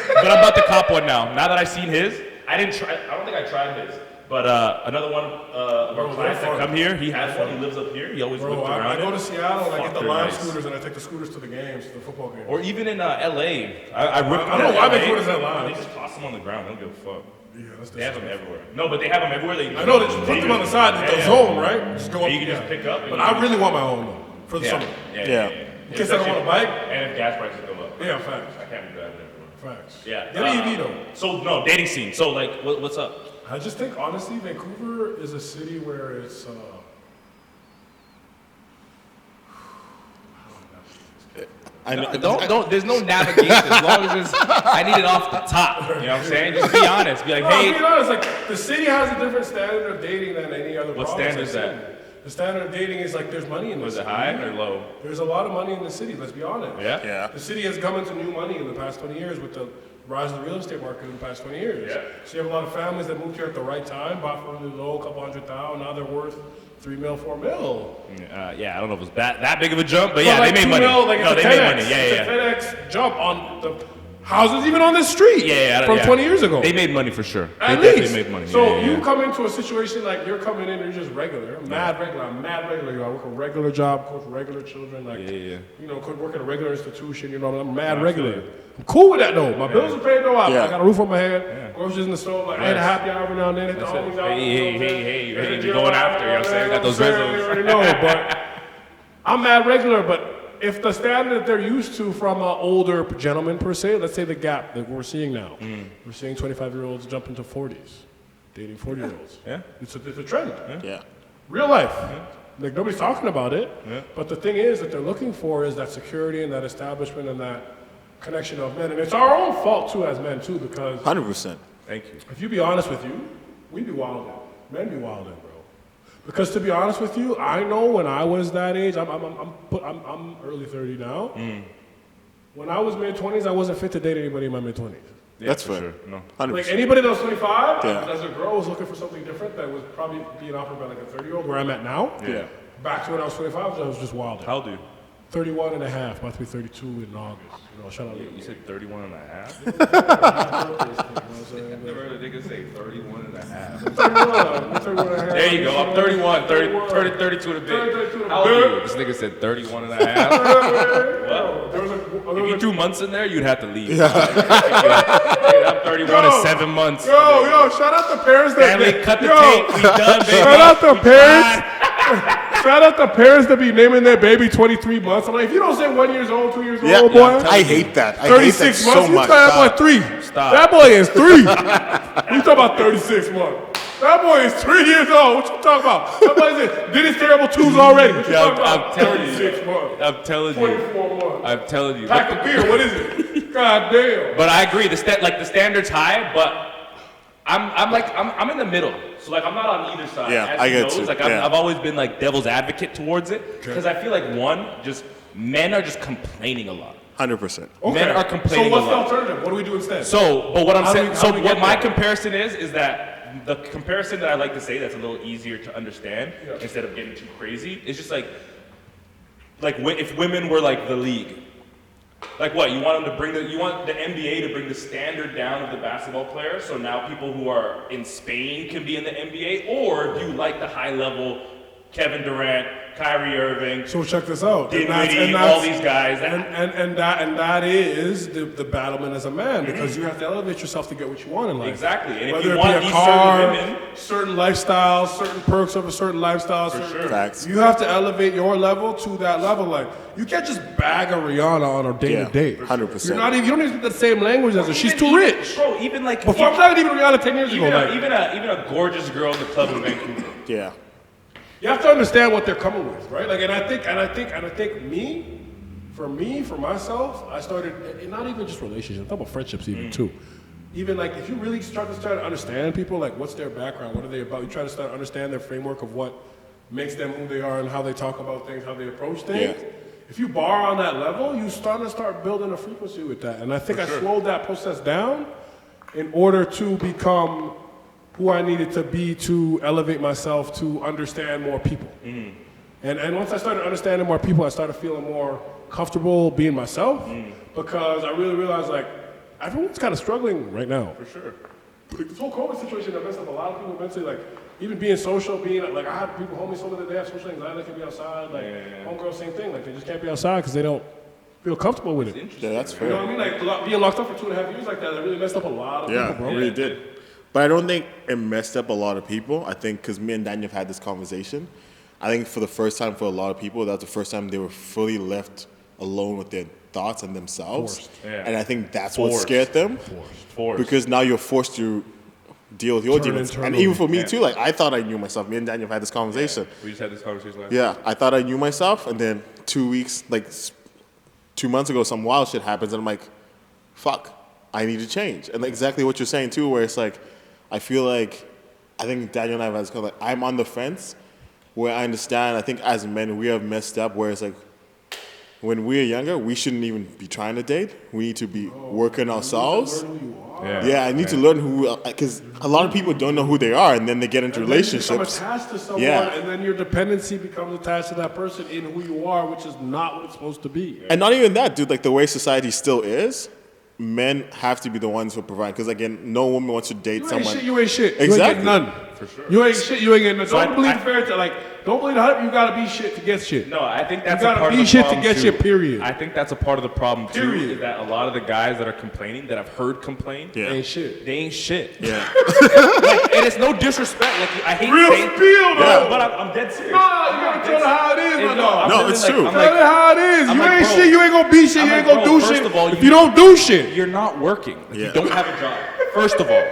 But I'm about to cop one now. Now that I've seen his, I don't think I tried his. But another one of our clients that come here, he has one. He lives up here. He always whips around. I go to Seattle and I get the Lime nice. scooters and I take the scooters to the games, to the football games. Or even in LA. I don't know why they put us at Lime. They just toss them on the ground. They don't give a fuck. Yeah, that's They have them everywhere. No, but they have them everywhere. I know, they just put them on the side, the zone, right? Just go up. You can just pick up. But I really want my own, though, for the summer. Yeah. In case I don't want a bike. And if gas prices go up. Yeah, facts. I can't be driving everywhere. Facts. Yeah. Get an EV, though. So, no, dating scene. So, like, what's up? I just think, honestly, Vancouver is a city where it's, Don't. There's no navigation as long as I need it off the top. You know what I'm saying? Just be honest. Be like, hey. Be honest. Like the city has a different standard of dating than any other. What standard is that? The standard of dating is like there's money in the Was city. it high or low? There's a lot of money in the city. Let's be honest. Yeah. The city has come into new money in the past 20 years with the rise of the real estate market in the past 20 years. Yeah. So you have a lot of families that moved here at the right time, bought for really low, a couple $100,000. Now they're worth $3 mil, $4 mil. Yeah, I don't know if it was that big of a jump, but yeah, like they made money. Mil, like No, they 10X. made money. Yeah, It's a 10X jump on the houses, even on this street. From 20 years ago. They made money for sure. At They least. definitely made money. So you come into a situation like you're coming in, you're just regular, mad regular. I work a regular job, coach regular children, you know, could work at a regular institution. You know, I'm mad regular. I'm cool with that though. My bills are paid though. I got a roof on my head. Groceries in the store. Like I had a happy hour every now and then. Hit the homies out. Hey, you're going after. You know what I'm saying? Got those rezos. You already know, but I'm mad regular. But if the standard that they're used to from an older gentleman per se, let's say the gap that we're seeing now, we're seeing 25-year-olds jump into 40s, dating 40-year-olds. Yeah. It's a trend. Yeah. Real life. Like nobody's talking about it. But the thing is that they're looking for is that security and that establishment and that connection of men. And it's our own fault too as men too, because 100%. Thank you. if you be honest with you, we be wilding. Men be wilding, bro. Because to be honest with you, I know when I was that age, I'm early 30 now. When I was mid-20s, I wasn't fit to date anybody in my mid-20s. Yeah, That's for fair. sure. No. 100%. Like anybody that was 25, Yeah. as a girl, was looking for something different that was probably being offered by like a 30-year-old, where I'm at now. Yeah. Back to when I was 25, I was just wilding. How old are you? 31 and a half, about to be 32 in August. You know, shout out. You said 31 and a half? You know what I've never heard a nigga say 31 and a half. I'm saying? 31 and a half. There you go. I'm 31, 32 and a bit. How old are you? This nigga said 31 and a half. Well, There was if you a, threw months in there, you'd have to leave. I'm 31 and 7 months. yo, shout out the parents that Family, cut the tape. We done, baby. Shout out the We parents. done. Shout out the parents that be naming their baby 23 months. I'm like, if you don't say 1 year old, 2 years Yeah, old, boy. I hate that. I hate that 36 so months, you much. tell that boy 3. Stop. That boy is 3. You talking about 36 months. That boy is 3 years old. What you talking about? That boy did his terrible twos already. What you Yeah, talking about? I'm telling you. 36 months. I'm telling you. 24 months. I'm telling you. Pack of beer, what is it? God damn. But I agree. The standard's high, but I'm in the middle. So like I'm not on either side. Yeah, As I he get knows, you. Like Yeah. I've always been like devil's advocate towards it because I feel like men are just complaining a lot. 100%. Men are complaining So what's a the lot. alternative? What do we do instead? So, but what I'm How do saying, we- so how do we what get my there? comparison is that the comparison that I like to say that's a little easier to understand instead of getting too crazy is just like if women were like the league. Like what? You want the NBA to bring the standard down of the basketball players, so now people who are in Spain can be in the NBA, or do you like the high level Kevin Durant, Kyrie Irving, So check this out. Dinwiddie, all these guys? And that is the battlement as a man, because you have to elevate yourself to get what you want in life. Exactly. And if Whether you it want be a these car, certain women, certain lifestyles, certain perks of a certain lifestyle, certain, Facts. you have to elevate your level to that level. Like you can't just bag a Rihanna on a day to day. 100%. You're not even. You don't even speak the same language as her. She's too rich. Bro, even like Before I'm not even Rihanna 10 years ago. Like, even a gorgeous girl in the club in Vancouver. Yeah. you have to understand what they're coming with, right? Like, and I think for myself, I started, and not even just relationships, I'm talking about friendships even too. Even like, if you really start to understand people, like what's their background, what are they about, you try to start to understand their framework of what makes them who they are and how they talk about things, how they approach things. Yeah. If you bar on that level, you start building a frequency with that. And I think I slowed that process down in order to become who I needed to be to elevate myself to understand more people. And once I started understanding more people, I started feeling more comfortable being myself because I really realized like everyone's kind of struggling right now. For sure. Like, this whole COVID situation that messed up a lot of people mentally, like even being social, being like I had people, homies, told me that they have social anxiety, they can be outside. Like homegirls, same thing. Like they just can't be outside because they don't feel comfortable with it. Yeah, that's fair. You know what I mean? Like being locked up for 2.5 years like that really messed up a lot of people, bro. Yeah, it really did. But I don't think it messed up a lot of people. I think because me and Daniel have had this conversation, I think for the first time for a lot of people, that's the first time they were fully left alone with their thoughts and themselves. Yeah. And I think that's what scared them. Forced. Because now you're forced to deal with your demons. And even for me too, like I thought I knew myself. Me and Daniel have had this conversation. Yeah. We just had this conversation last Yeah, I thought I knew myself, and then 2 weeks, like 2 months ago, some wild shit happens, and I'm like, fuck, I need to change. And exactly what you're saying too, where it's like, I feel like, I think Daniel and I have had this kind of like, I'm on the fence, where I understand, I think as men, we have messed up, where it's like, when we're younger, we shouldn't even be trying to date. We need to be working ourselves. Yeah, I need to learn who, because a lot of people don't know who they are, and then they get into relationships. You become attached to someone, and then your dependency becomes attached to that person in who you are, which is not what it's supposed to be. And not even that, dude. Like the way society still is, men have to be the ones who provide. Because again, no woman wants to date someone. You ain't shit. Exactly. You ain't getting none. For sure. You ain't shit. You ain't getting none. So Don't believe the fairy tale. Like, don't believe the hype. You gotta be shit to get shit. No, I think that's You a gotta part be of the shit to problem get too. shit, period. I think that's a part of the problem too. Period. Is that a lot of the guys that are complaining, that I've heard complain, Yeah. Ain't shit. they ain't shit. Yeah. Like, and it's no disrespect. Like I hate Real saying, spiel, though. but I'm dead serious. Nah, you gotta tell it how it is, my dog. No, it's true. I'm Tell it how it is. I'm You like, ain't bro, shit. You ain't gonna be shit. I'm You ain't like, gonna bro, do first shit of all, if you- you don't do shit. You're not working. Like, Yeah. You don't have a job. First of all,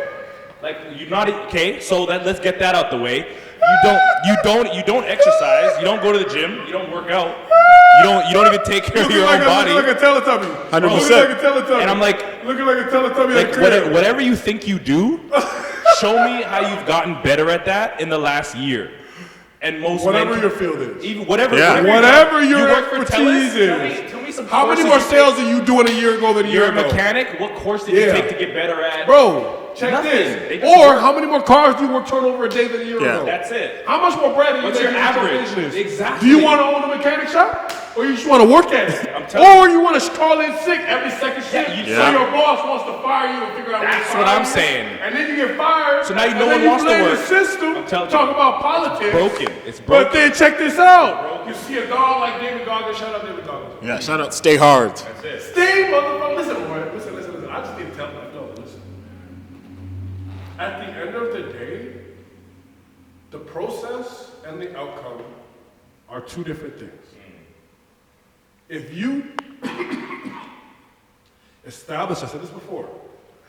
like you're not okay. So let's get that out the way. You don't exercise. You don't go to the gym. You don't work out. You don't even take care of your own body. Looking like a Teletubby. 100%. Looking like a Teletubby. And I'm like, looking like a Teletubby. like whatever you think you do, show me how you've gotten better at that in the last year. And most Whatever men, your field is. even whatever, Yeah. Whatever you your work for expertise Telus, is. Tell me some How many courses more you sales did you doing a year ago than a take. You're year a ago? mechanic. What course did you Yeah. take to get better at? Bro, check Nothing. this. They just Or work. how many more cars do you work turnover a day than a year Yeah. ago? That's it. How much more bread do you What's make your in your average? business? Exactly. Do you want to own a mechanic shop? Or you just want to work at it? I'm telling Or you want to call in sick every second shift you- so Yeah. your boss wants to fire you and figure out That's to what fire I'm you. saying. And then you get fired. So now no and one then wants to blame work. the system, I'm telling talk you. about politics. Broken. It's But broken. then check this out. You see a dog like David Goggins, shout out David Goggins. Yeah, shout out, stay hard. Stay, motherfucker. Listen, boy. Listen. I just need to tell you, no, listen. At the end of the day, the process and the outcome are two different things. If you establish, I said this before,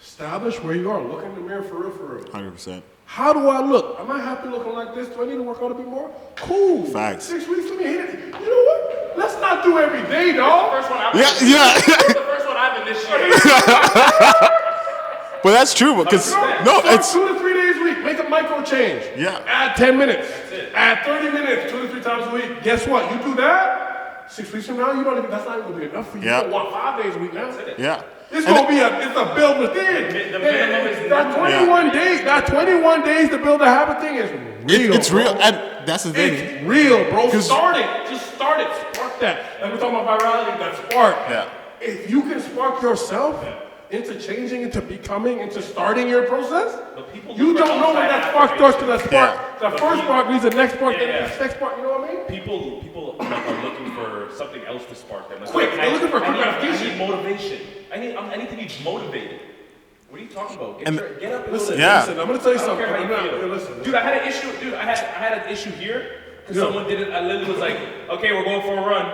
establish where you are. Look in the mirror for real. 100%. How do I look? Am I happy looking like this? Do I need to work out a bit more? Cool. Facts. 6 weeks for me. Hit it. You know what? Let's not do every day, dog. First one I've Yeah, yeah. the first one I've initiated. But that's true, because, no, Start it's, 2 to 3 days a week. Make a micro change. Yeah. Add 10 minutes. Add 30 minutes 2 to 3 times a week. Guess what? You do that, 6 weeks from now, you don't even, that's not even gonna be enough for you. Yeah. You don't want 5 days a week now. yeah. It's gonna be it's a build within. The minimum is That 21 days, that 21 days to build a habit thing is real. It's real, bro. and that's the thing. It's real, bro. 'Cause- Start it. Just start it. Spark that. Like we're talking about virality, that spark. Yeah. If you can spark yourself into changing, into becoming, into starting your process, But people you look for don't know when outside that spark starts to that spark. Yeah. The first spark leads to the next spark, then Yeah. the next spark. You know what I mean? People like, are looking for something else to spark them. Like, Quick, they're looking for quick I gratification. need motivation. I need to be motivated. What are you talking about? Get up and Listen, go. Yeah. listen. I'm gonna tell you I don't something. care how you I'm not- feel. listen. Dude, I had an issue. Dude, I had an issue here because Yeah. someone did it. I literally was like, okay, we're going for a run.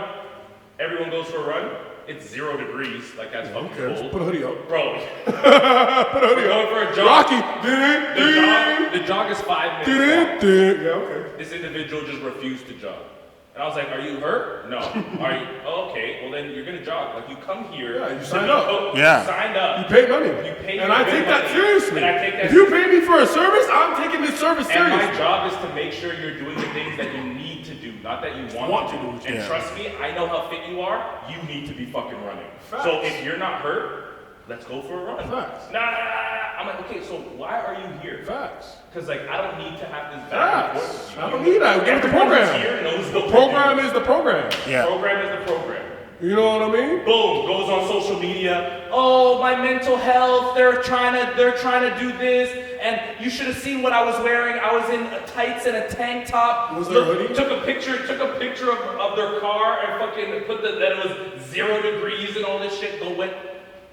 Everyone goes for a run. It's 0 degrees. Like that's fucking Okay, cold. put a hoodie up. Bro, Put a hoodie we're going up. for a jog. Rocky. The jog is 5 minutes long. Yeah, okay. This individual just refused to jog. And I was like, are you hurt? No. Are you? Oh, okay. Well, then you're going to jog. Like, you come here. Yeah, you to signed be up. coached. Yeah. You signed up. You pay money. You pay and me I good take that money. seriously. And I take that if you pay me for a service, I'm taking this service And my seriously. job is to make sure you're doing the things that you need to do, not that you want to do. And Yeah. trust me, I know how fit you are. You need to be fucking running. Facts. So if you're not hurt, let's go for a run. Facts. Nah. I'm like, okay, so why are you here? Facts. Because like I don't need to have this back and forth with you. I don't need that. Get with the Everyone program. here knows The program is the program. Yeah. The program is the program. You know what I mean? Boom, goes on social media. Oh, my mental health. They're trying to do this, and you should have seen what I was wearing. I was in tights and a tank top. Was there a hoodie? Took a picture of their car and fucking put that it was 0 degrees and all this shit. Go went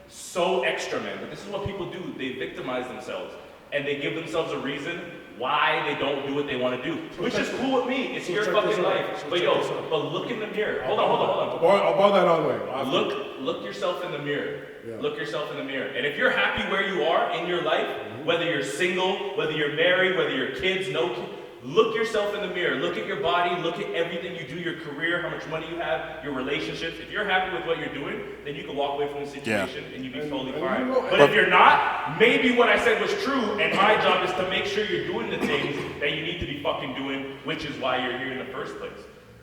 so extra, man. But this is what people do. They victimize themselves, and they give themselves a reason why they don't do what they want to do, which is cool with me. It's your fucking life. But look in the mirror. Hold on. I'll boil that all the way. Look yourself in the mirror. Yeah. Look yourself in the mirror. And if you're happy where you are in your life, whether you're single, whether you're married, whether you're kids, no kids, look yourself in the mirror. Look at your body. Look at everything you do, your career, how much money you have, your relationships. If you're happy with what you're doing, then you can walk away from the situation and you be totally fine. But if you're not, maybe what I said was true, and my job is to make sure you're doing the things that you need to be fucking doing, which is why you're here in the first place.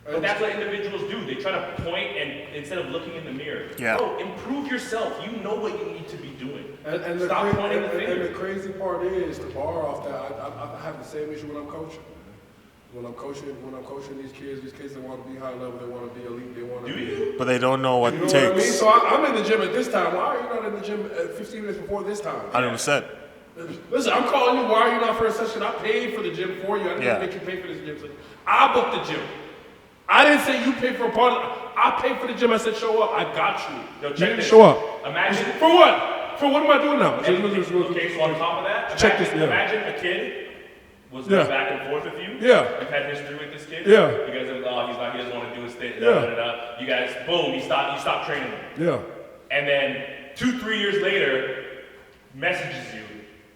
But that's what individuals do. They try to point and instead of looking in the mirror. Yeah. Bro, improve yourself. You know what you need to be doing. And Stop pointing the finger. And the crazy part is, to bar off that, I have the same issue when I'm coaching. When I'm coaching these kids that want to be high level, they want to be elite, they want to be. You? But they don't know what You know it what I mean? takes. So I'm in the gym at this time. Why are you not in the gym 15 minutes before this time? 100%. Listen, I'm calling you. Why are you not for a session? I paid for the gym for you. I didn't make you pay for this gym session. I booked the gym. I didn't say you paid for a part of it. I paid for the gym. I said show up. I got you. Yo, You check didn't this. show up. Imagine. For what? For what am I doing now? Okay, so on top of that, Check this, yeah. imagine a kid was Yeah. going back and forth with you. Yeah. You've had history with this kid. Yeah. You guys have, he doesn't want to do his thing. Yeah. You guys, boom, you stop training him. Yeah. And then 2-3 years later, messages you.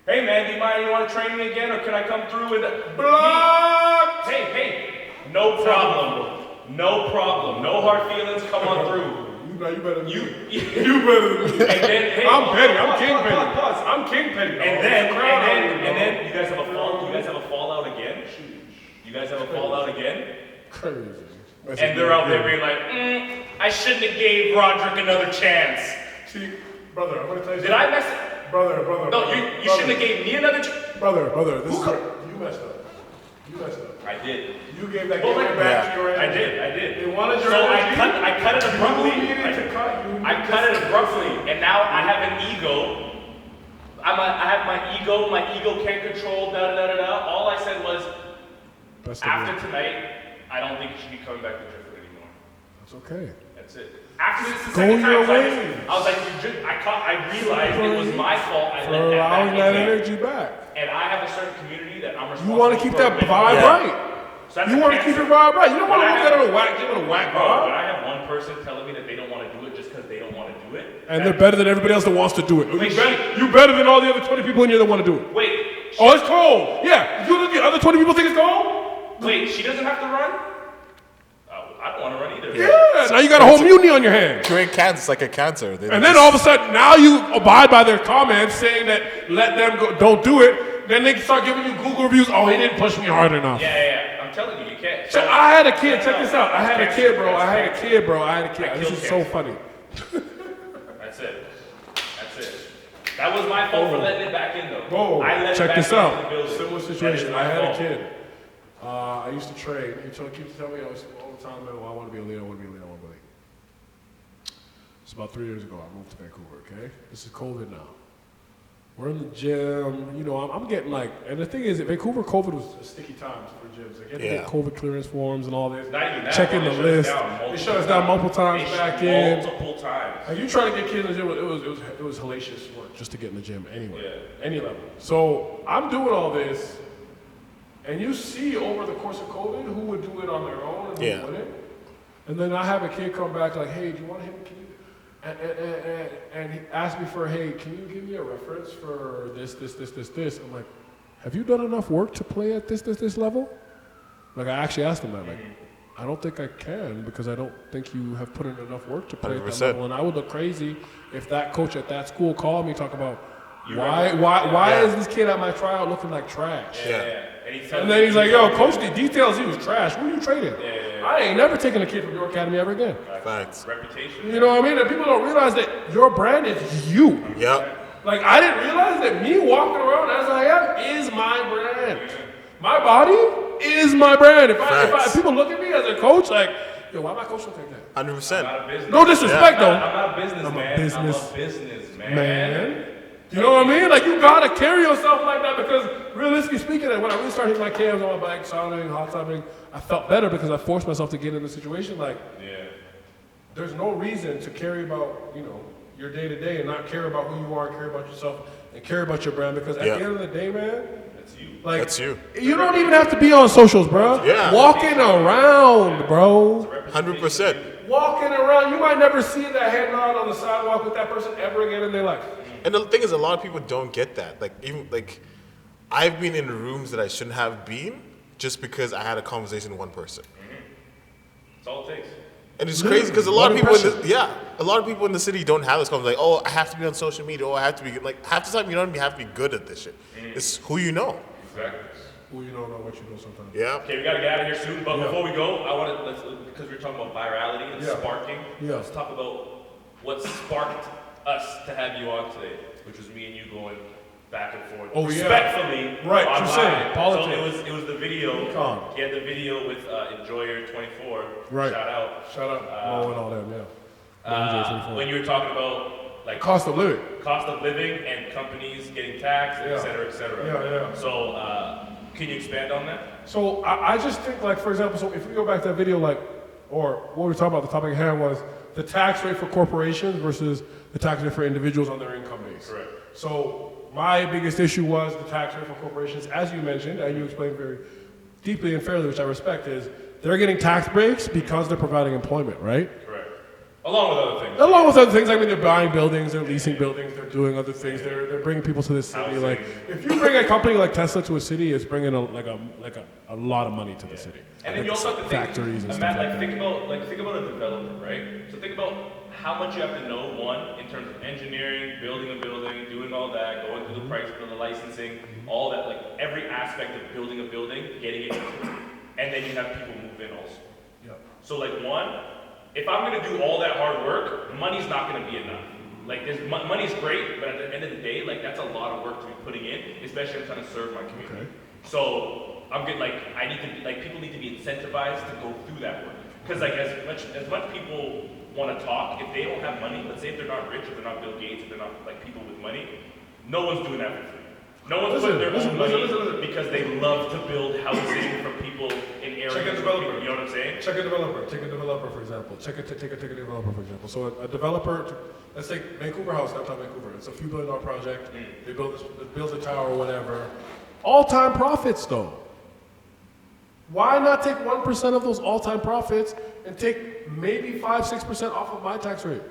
Hey man, do you mind? You want to train me again, or can I come through with it? Blocked! Hey, no problem. No problem. No hard feelings. Come on through. You better than me. You better than me. And then, hey, I'm petty. I'm king pause, petty. pause. I'm king petty. And then you guys have a fall. You guys have a fallout again. You guys have a fallout again. Crazy. And they're out there being like, I shouldn't have gave Roderick another chance. See, brother, I'm gonna tell you Did something. I mess it? Brother. No, you shouldn't have gave me another chance. Brother, this is you messed up. You messed up. I did. You gave that Well, game back to your energy. I did. They wanted your So energy. I cut it abruptly. You needed to cut. I cut it abruptly, and now I have an ego. I have my ego. My ego can't control. All I said was, after tonight, I don't think you should be coming back to Driftwood anymore. That's okay. That's it. After this, the Go second your time, way. I was like, I realized it was my fault. I For let that allowing back that in there. energy back. And I have a certain community that I'm You responsible want to keep for that with. vibe Yeah. right. So that's You want to keep your vibe right. You don't want to look at it a whack. Give it a whack Bro, when vibe. I have one person telling me that they don't want to do it just because they don't want to do it. And they're better than everybody else that wants to do it. Wait, You better than all the other 20 people in here that want to do it. Wait. Oh, it's cold. Yeah. You think the other 20 people think it's cold? Wait, she doesn't have to run? I don't want to run either. Yeah. Now you got a whole mutiny on your hands. Curing cancer, it's like a cancer. And then all of a sudden, now you abide by their comments saying that let them go, don't do it. Then they start giving you Google reviews. Oh, he didn't push me hard enough. Yeah. I'm telling you, you can't. So I had a kid. Check this out. I had a kid, bro. This is so funny. That's it. That was my fault for letting it back in, though. Whoa. I let it Check back this into out. the building. Similar That is situation. my I had fault. a kid. I used to train. He keeps telling me all the time, I want to be a leader. I want to be a leader. It's about 3 years ago. I moved to Vancouver. Okay. This is COVID now. We're in the gym, you know, I'm getting like, and the thing is, at Vancouver, COVID was a sticky times for gyms. Like, you had to get COVID clearance forms and all this. Not even that, checking bro. the They list. They shut us down multiple times back in. Multiple times. Like, you trying to get kids in the gym, it was hellacious work just to get in the gym anyway, any level. So I'm doing all this, and you see over the course of COVID who would do it on their own and who wouldn't. And then I have a kid come back like, hey, do you want him? And he asked me for, hey, can you give me a reference for this? I'm like, have you done enough work to play at this level? Like, I actually asked him that. Like, I don't think I can because I don't think you have put in enough work to play at that 100%. level. And I would look crazy if that coach at that school called me talk about why is this kid at my tryout looking like trash? Yeah. And then he's like, yo, coach, the details, he was trash. Who are you trading? Yeah. I ain't never taking a kid from your academy ever again. Facts. Reputation. You know what I mean? And people don't realize that your brand is you. Yep. Like, I didn't realize that me walking around as I am is my brand. My body is my brand. If people look at me as a coach, like, yo, why my coach look like that? 100%. No disrespect, though. I'm not a businessman. I'm a businessman. Man. You know what I mean? Like, you gotta carry yourself like that because, realistically speaking, when I really started hitting my cams on my bike, sauning, hot tubbing, I felt better because I forced myself to get in a situation like, there's no reason to carry about, your day to day and not care about who you are, care about yourself, and care about your brand because at the end of the day, man, that's you. Like, that's you. You don't even have to be on socials, bro. Yeah. Walking around, bro. 100%. Walking around, you might never see that head nod on the sidewalk with that person ever again in their life. And the thing is, a lot of people don't get that. Like, even like, I've been in rooms that I shouldn't have been just because I had a conversation with one person. That's all it takes. And it's crazy because a lot of people in the city don't have this conversation. Like, oh, I have to be on social media. Oh, I have to be like half the time you don't even have to be good at this shit. It's who you know. Exactly. Who you don't know what you know sometimes. Yeah. Okay, we gotta get out of here soon. But before we go, I want to because we were talking about virality and sparking. Let's talk about what sparked us to have you on today, which was me and you going back and forth respectfully. Right, online. you're saying politics. So it was the video. He had the video with Enjoyer24. Right. Shout out. Mo and all them, When you were talking about like cost of living and companies getting taxed, et cetera, et cetera. Yeah. So can you expand on that? So I just think, like, for example, so if we go back to that video, like, or what we were talking about, the topic at hand was the tax rate for corporations versus the tax rate for individuals on their income base. Correct. So my biggest issue was the tax rate for corporations, as you mentioned, and you explained very deeply and fairly, which I respect, is they're getting tax breaks because they're providing employment, right? Correct. Along with other things. Along with other things, I mean, they're buying buildings, they're leasing buildings, they're doing other things, they're bringing people to this city. Housing. Like, if you bring a company like Tesla to a city, it's bringing a lot of money to the city. And then you also have to think, factories and stuff Matt, like like that. think about a developer, right? So think about how much you have to know, one, in terms of engineering, building a building, doing all that, going through the price for the licensing, all that, like every aspect of building a building, getting it, and then you have people move in also. Yeah. So like one, if I'm gonna do all that hard work, money's not gonna be enough. Like money's great, but at the end of the day, like that's a lot of work to be putting in, especially if I'm trying to serve my community. Okay. So I'm good. Like I need to be, like people need to be incentivized to go through that work. Because like as much people want to talk, if they don't have money, let's say if they're not rich, if they're not Bill Gates, if they're not like people with money, no one's doing that for free. No one's putting their own money because they love to build housing for people in areas. Check a developer. You know what I'm saying? Check a developer. Take a developer, for example. Take a developer, for example. So a developer, let's take Vancouver House, downtown Vancouver. It's a few $1 billion project. They build a tower or whatever. All-time profits, though. Why not take 1% of those all-time profits and take maybe 5-6% off of my tax rate?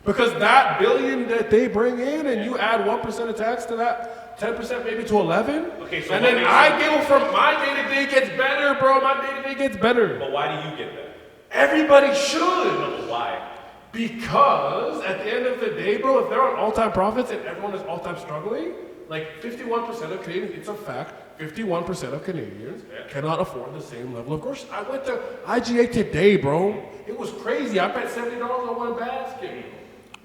Because that billion that they bring in, and you add 1% of tax to that, 10% maybe to 11. Okay, so and then I go from my day-to-day gets better, bro. My day-to-day gets better. But why do you get that? Everybody should. No, but why? Because at the end of the day, bro, if they're on all-time profits and everyone is all-time struggling, like 51% of Canadians, it's a fact, 51% of Canadians cannot afford the same level of groceries. I went to IGA today, bro. It was crazy. I bet $70 on one basket.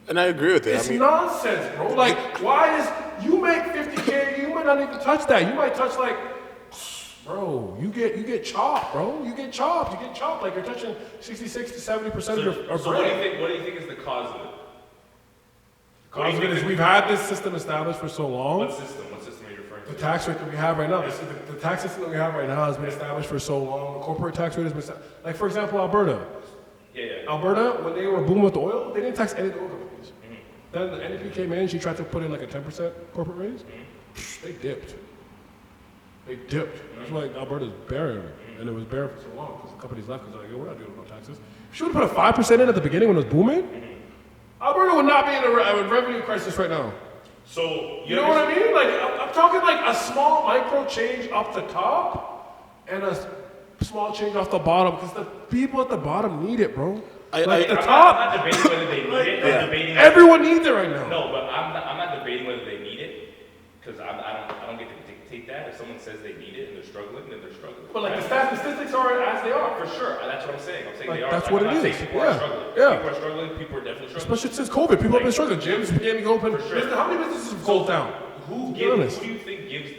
And I agree with it. It's nonsense, bro. Like, why is, you make 50K, you might not even touch that. You might touch like, bro, you get chopped, bro. You get chopped. Like you're touching 66 to 70% of your bread. So what do you think is the cause of it? The cause of it is we've had this system established for so long. What system are you referring to? The tax rate that we have right now, the tax system that we have right now has been established for so long. The corporate tax rate has been established. Like, for example, Alberta. Yeah. Alberta, when they were booming with the oil, they didn't tax any of the oil companies. Then the NDP came in, she tried to put in like a 10% corporate raise. They dipped. That's why Alberta's barren. And it was barren for so long because the companies left because they're like, yo, we're not doing no taxes. If she would have put a 5% in at the beginning when it was booming, Alberta would not be in a revenue crisis right now. So you know what I mean? Like, I'm talking like a small micro change up the top and a small change off the bottom because the people at the bottom need it, bro. I'm not debating whether they need it. I'm debating everyone needs it right now. No, but I'm not debating whether they need it Because I don't get to dictate that. If someone says they need it and they're struggling, then they're struggling. But like the statistics are as they are. For sure, that's what I'm saying. I'm saying Like, they are. that's what I'm it not is. saying people Yeah. are struggling. Yeah. People are struggling. People are definitely struggling. Especially since COVID, people have been struggling. Gyms beginning open. For sure. How many businesses have closed down? Who Be honest. do you think gives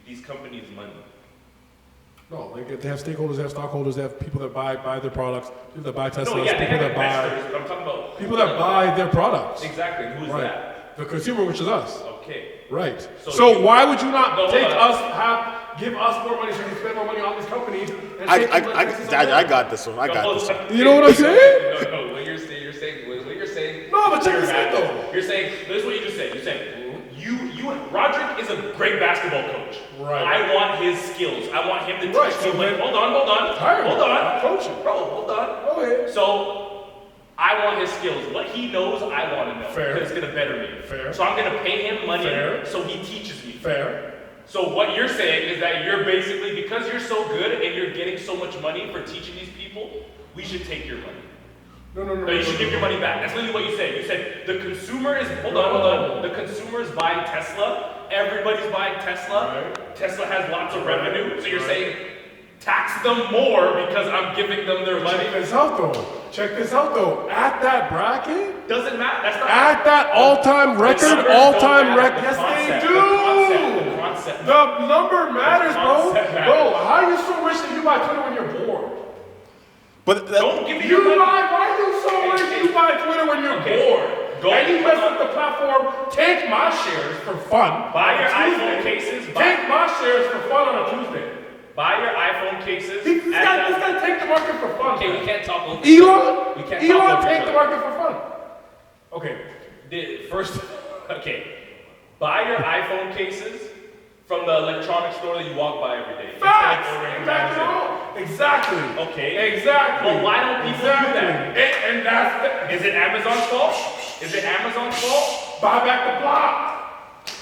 these companies money? No, like they have stakeholders, they have stockholders, they have people that buy their products, people that buy Teslas, No, yeah, they people have that buy investors, but I'm talking about people that buy their products. Exactly. Who's Right. that? The consumer, which is us. Okay. Right. So So why would you not No, hold take on. give us more money so we can spend more money on these companies? And I got this one. I got this one. You know what I'm saying? No, what you're saying. No, but check you're this out mad. though. You're saying, this is what you just said. You're saying, Roderick is a great basketball coach. Right. I want his skills. I want him to teach Right, me. so Like, then- hold on. I'm coaching. Bro, hold on. Go ahead. So, I want his skills. What he knows, I want to know. Fair. Because it's going to better me. Fair. So I'm going to pay him money Fair. so he teaches me. Fair. So what you're saying is that you're basically, because you're so good and you're getting so much money for teaching these people, we should take your money. No, you should give your money back. That's literally what you said. You said the consumer is, hold on. The consumer is buying Tesla. Everybody's buying Tesla. Right. Tesla has lots of revenue. So you're saying tax them more because I'm giving them their money. Check this out though. At that bracket, Doesn't matter. That's not at that all-time record, all-time record. The Yes, they concept, do. The concept. The number matters, bro. concept matters. Bro, how are you so rich that you buy Twitter when you're bored? But Don't give me your money. Why are you so rich you buy Twitter when you're bored? Go And you ahead. mess up the platform, take my shares for fun. Buy your on a Tuesday. iPhone cases. Take my shares for fun on a Tuesday. Buy your iPhone cases. This guy take the market for fun. Okay, we can't talk over Elon? We can't Elon talk over take each the other. market for fun. Okay. Okay. Buy your iPhone cases from the electronics store that you walk by every day. Facts! Instead of ordering from Amazon. Exactly. Okay. Exactly. Well, why don't people do that? And that's Is it Amazon's fault? Is it Amazon's fault? buy back the block.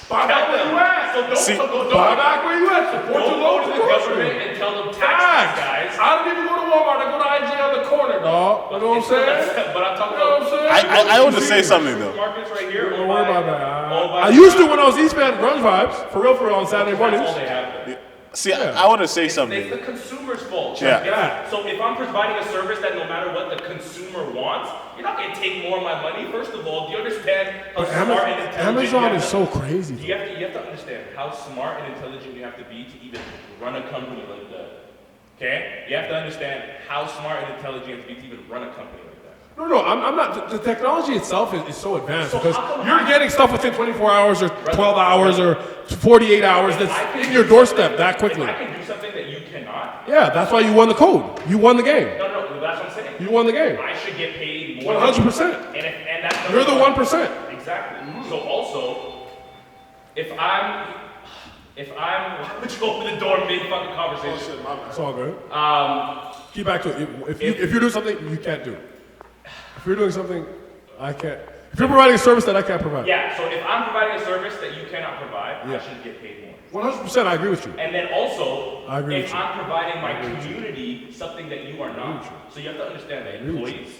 Buy back where you at. So don't Buy back where you at. Support don't your go local to the grocery. government and tell them tax Facts. these guys. I don't even go to Walmart. I go to IG on the corner, dog. You know what I'm saying? But I'm talking You know what I'm about. saying? I want to say something though. Markets right here. Don't worry about that. owned by- I used to when I was East Van Grunge Vibes. For real, on Saturday That's all mornings. they have. There. See, Yeah. I want to say It's something. the consumer's fault. Yeah. Yeah. So if I'm providing a service that no matter what the consumer wants, you're not going to take more of my money. First of all, do you understand how But smart and intelligent Amazon you have is to- so crazy. You have to understand how smart and intelligent you have to be to even run a company like that. Okay? You have to understand how smart and intelligent you have to be to even run a company like that. No, I'm not. The technology itself is so advanced So because how come you're getting stuff within 24 hours or 12 hours or 48 hours that's in your doorstep that quickly. If I can do something that you cannot, Yeah, that's why you won the code. You won the game. no, that's what I'm saying. You won the game. I should get paid more. 100%. And that's You're the 1%. Exactly. So also, if I'm, why would you open the door mid fucking conversation? It's all good. Um, Keep back to it. If you're doing something you can't do. If you're doing something I can't. If you're providing a service that I can't provide. yeah. So if I'm providing a service that you cannot provide, Yeah. I should get paid more. 100%, I agree with you. And then also, I agree with if you. I'm providing my community something that you are with not, you. so you have to understand that agree with employees,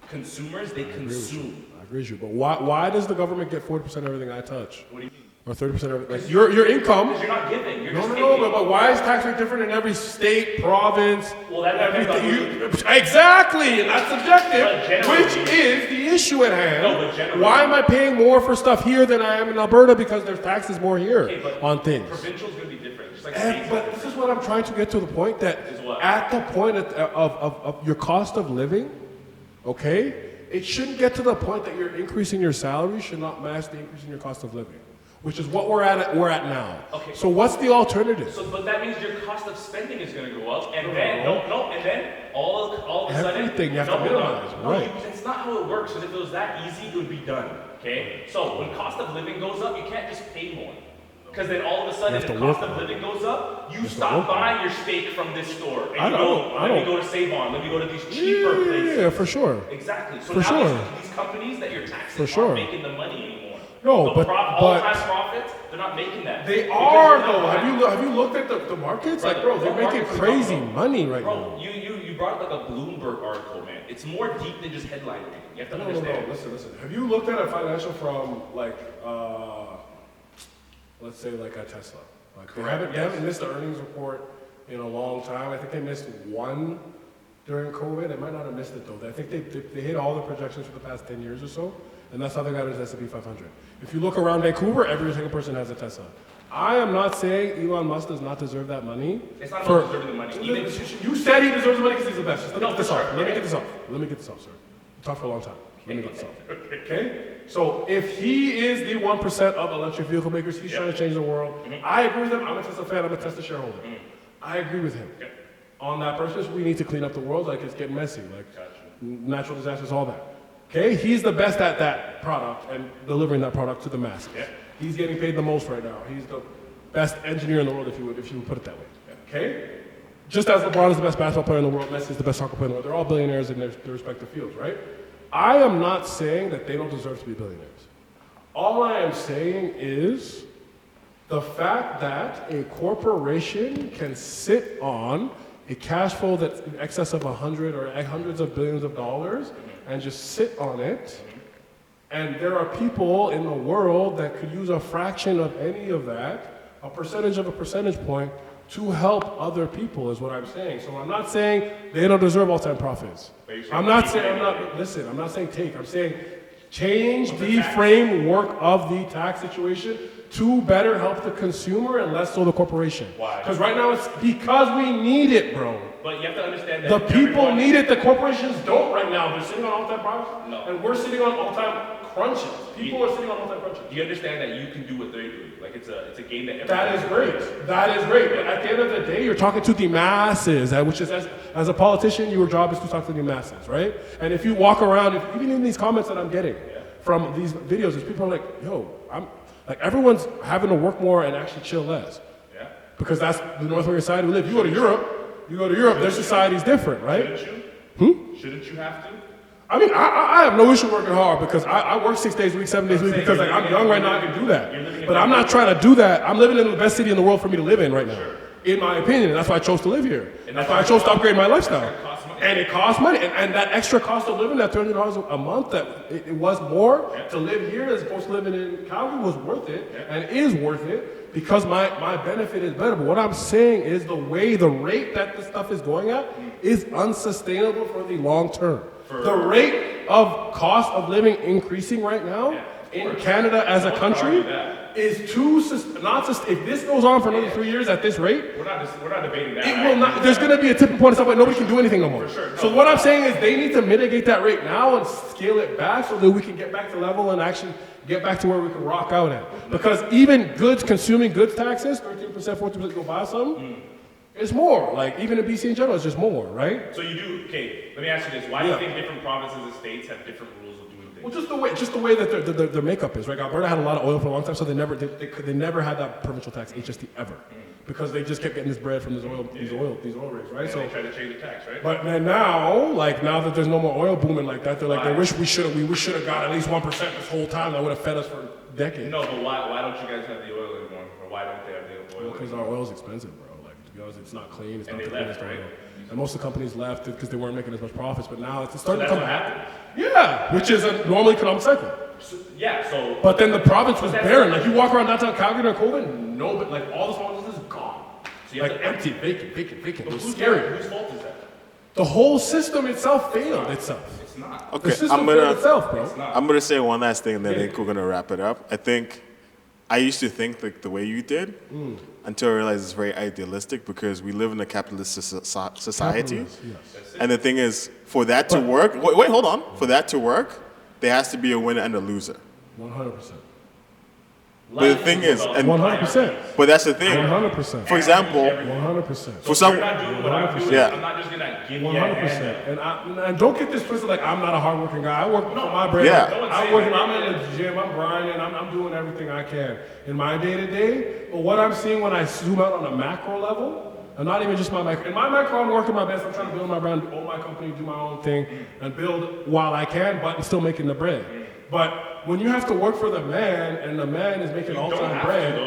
consumers, they consume. I agree with you. But why does the government get 40% of everything I touch? What do you mean? Or 30% of everything? Like your income. Because you're not giving. You're just No, taking. but why is tax rate different in every state, province? Well, that depends on everything? Exactly, and that's But subjective, generally- which is the issue at hand. No, but generally- Why am I paying more for stuff here than I am in Alberta because there's taxes more here Okay, but on things? provincial's gonna be different. Just like And, states are but different. this is what I'm trying to get to the point that Is what? at the point of your cost of living, okay, it shouldn't get to the point that you're increasing your salary should not match the increase in your cost of living, which is what we're at now. Okay. So what's the alternative? So, but that means your cost of spending is going to go up, and then and then all of a sudden, Everything you have to hold on. minimize, right. That's not how it works. Because if it was that easy, it would be done. Okay. So when cost of living goes up, you can't just pay more. Because then all of a sudden, have if to cost work of on it. living goes up, you have to stop work on buying your steak from this store, and I you don't- go, I let me don't- go to Save-On, let me go to these cheaper places. Yeah, for sure. Exactly. So For now sure. these companies that you're taxing For sure. aren't making the money anymore. No, The but- all-time profits, they're not making that. They Because are you're not though. buying- Have you looked at the markets? Like, Brother, bro, they're what making markets are crazy you talking money right now. Bro, you brought like a Bloomberg article, man. It's more deep than just headline reading. You have to No, understand. Listen. Have you looked at a financial from like let's say like a Tesla. Like they haven't missed the earnings report in a long time. I think they missed one during COVID. They might not have missed it though. I think they hit all the projections for the past 10 years or so, and that's how they got into S&P 500. If you look around Vancouver, every single person has a Tesla. I am not saying Elon Musk does not deserve that money. It's not about deserving the money. You said he deserves the money because he's the best. Just let me get this off. Let me get this off, sir. You talked for a long time. Let me get this off. Okay? So if he is the 1% of electric vehicle makers, he's trying to change the world. I agree with him. I'm a Tesla fan. I'm a Tesla shareholder. I agree with him. On that purpose, we need to clean up the world. Like, it's getting messy. Like, natural disasters, all that. Okay? He's the best at that product and delivering that product to the masses. He's getting paid the most right now. He's the best engineer in the world, if you would put it that way. Okay? Just as LeBron is the best basketball player in the world, Messi is the best soccer player in the world. They're all billionaires in their respective fields, right? I am not saying that they don't deserve to be billionaires. All I am saying is the fact that a corporation can sit on a cash flow that's in excess of 100 or hundreds of billions of dollars and just sit on it. And there are people in the world that could use a fraction of any of that, a percentage point, to help other people is what I'm saying. So I'm not saying they don't deserve all-time profits. I'm not saying take. I'm saying change the framework of the tax situation to better help the consumer and less so the corporation. Why? Because right now it's because we need it, bro. But you have to understand that the people need it. The corporations don't right now. They're sitting on all-time profits, and we're sitting on all-time crunches. People are sitting on all-time crunches. You understand that you can do what they do. Like it's a game that. That is great. That is great. But at the end of the day, you're talking to the masses, which is as a politician, your job is to talk to the masses, right? And if you walk around, even in these comments that I'm getting from these videos, is people are like, "Yo, everyone's having to work more and actually chill less." Yeah. Because that's the North American society we live. You go to Europe, their society's different, right? Shouldn't you? Shouldn't you have to? I mean, I have no issue working hard because I work 6 days a week, 7 days a week because I'm young right now, I can do that. But I'm not trying to do that. I'm living in the best city in the world for me to live in right now, in my opinion. And that's why I chose to live here. That's why I chose to upgrade my lifestyle. And it costs money. And that extra cost of living, that $300 a month, that it was more to live here as opposed to living in Calgary was worth it and is worth it because my benefit is better. But what I'm saying is the rate that this stuff is going at is unsustainable for the long term. The rate of cost of living increasing right now in Canada as a country is if this goes on for another 3 years at this rate, we're not debating that. It will not. There's going to be a tipping point and stuff like nobody can do anything no more. So what I'm saying is they need to mitigate that rate now and scale it back so that we can get back to level and actually get back to where we can rock out at. Because even consuming goods taxes, 13%, 14% go buy something. It's more, like even in BC in general, it's just more, right? So you do, okay, let me ask you this. Why do you think different provinces and states have different rules of doing things? Well, just the way that their makeup is, right? Alberta had a lot of oil for a long time, so they never had that provincial tax, HST, ever. Because they just kept getting this bread from these oil rigs, right? So they tried to change the tax, right? But now that there's no more oil booming like that, they're like, they wish we should have got at least 1% this whole time. That would have fed us for decades. No, but why don't you guys have the oil anymore? Or why don't they have the oil? Because our oil's expensive, bro. To be honest, it's not clean. It's not the cleanest oil. And most of the companies left because they weren't making as much profits. But now it's starting to come back. Yeah, which is a normal economic cycle. But then the province was barren. Like you walk around downtown Calgary during COVID, but all the small business is gone. So empty, vacant. It was scary. Whose fault is that? The whole system itself failed itself. It's not. Okay, the system failed itself, bro. I'm gonna say one last thing, and then I think we're gonna wrap it up. I think I used to think like the way you did until I realized it's very idealistic because we live in a capitalist society. Yes. And the thing is, for that to work, wait, hold on. For that to work, there has to be a winner and a loser. 100%. But the thing is, 100%. But that's the thing. 100%. For example, 100%. For some, you're not doing what I'm doing. I'm not just gonna give you a hand. 100%. And don't get this twisted. Like I'm not a hardworking guy. I work for my brand. Yeah. I'm in the gym. I'm grinding. I'm doing everything I can in my day to day. But what I'm seeing when I zoom out on a macro level, and not even just my micro. In my micro, I'm working my best. I'm trying to build my brand, own my company, do my own thing, and build while I can, but still making the bread. But when you have to work for the man, and the man is making all-time bread,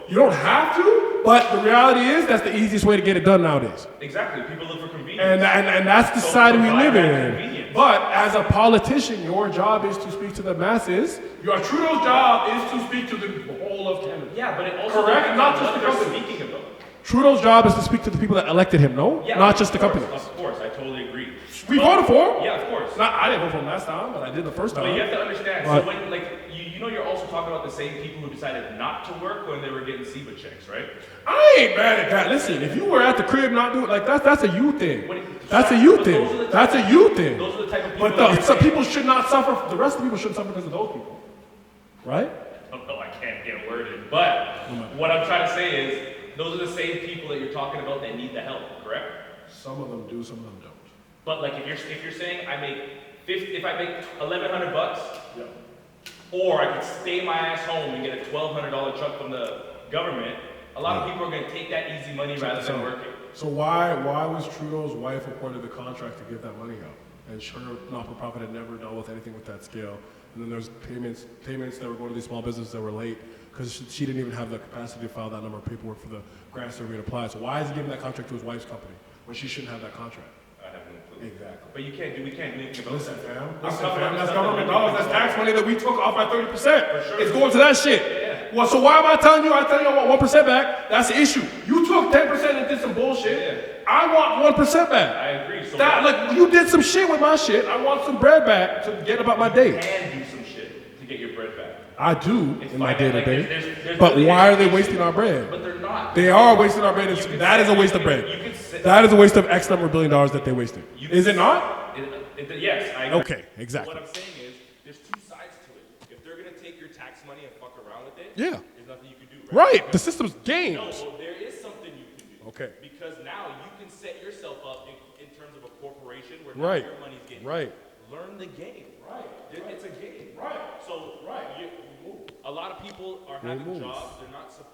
you don't have to, but the reality is that's the easiest way to get it done nowadays. Exactly. People look for convenience. And that's the society we live in. But as a politician, your job is to speak to the masses. Trudeau's job is to speak to the whole of Canada. Yeah, but it also Correct? depends Not on just what the they're company. speaking about. Trudeau's job is to speak to the people that elected him, no? Yeah, Not just the course, companies. Of course, I totally agree. We voted for him. Yeah, of course. I didn't vote for him last time, but I did the first time. But you have to understand, But- so when, like, you know you're also talking about the same people who decided not to work when they were getting SEBA checks, right? I ain't mad at that. Listen, if you were at the crib not doing like that's a you thing. That's a you But thing. those are the That's a type you of- thing. Those are the type of people But that you're some saying. people should not suffer. The rest of the people shouldn't suffer because of those people, right? Oh, I can't get worded. But what I'm trying to say is, those are the same people that you're talking about that need the help, correct? Some of them do, some of them don't. But like if you're saying I make if I make $1,100, Yeah. or I could stay my ass home and get a $1,200 truck from the government, a lot of people are going to take that easy money rather than working. So why was Trudeau's wife appointed the contract to give that money out? And her not-for-profit had never dealt with anything with that scale. And then there's payments that were going to these small businesses that were late because she didn't even have the capacity to file that number of paperwork for the grants that were going to apply. So why is he giving that contract to his wife's company when she shouldn't have that contract? I have no clue. Exactly. But we can't do anything about Listen, that. fam. I'm Listen, talking fam. about That's stuff government that dollars. we That's can tax money that we took off by 30%. For sure. It's going to that shit. Yeah. Well, so why am I telling you? I tell you I want 1% back. That's the issue. You took 10% and did some bullshit. Yeah. I want 1% back. I agree. So That like you did some shit with my shit. I want some bread back to get about my day. you can do some shit to get your bread back. I do It's in my fine. day to Like, day. there's But really why are they education. wasting our bread? But they're not. They are wasting our bread. You can That is say- a waste of you bread. can say- That is a waste of X number of $1 billion that they wasted. You Is can it say- not? Yes, I agree. Okay, exactly. What I'm saying is, there's two sides to it. If they're gonna take your tax money and fuck around with it, Yeah. there's nothing you can do. Right. The system's No, games. well, there is something you can do. Okay. Because now you can set yourself up in terms of a corporation where Right. now your money's getting. Right. Learn the game. Right. It's a game. Right. So a lot of people are having move. jobs.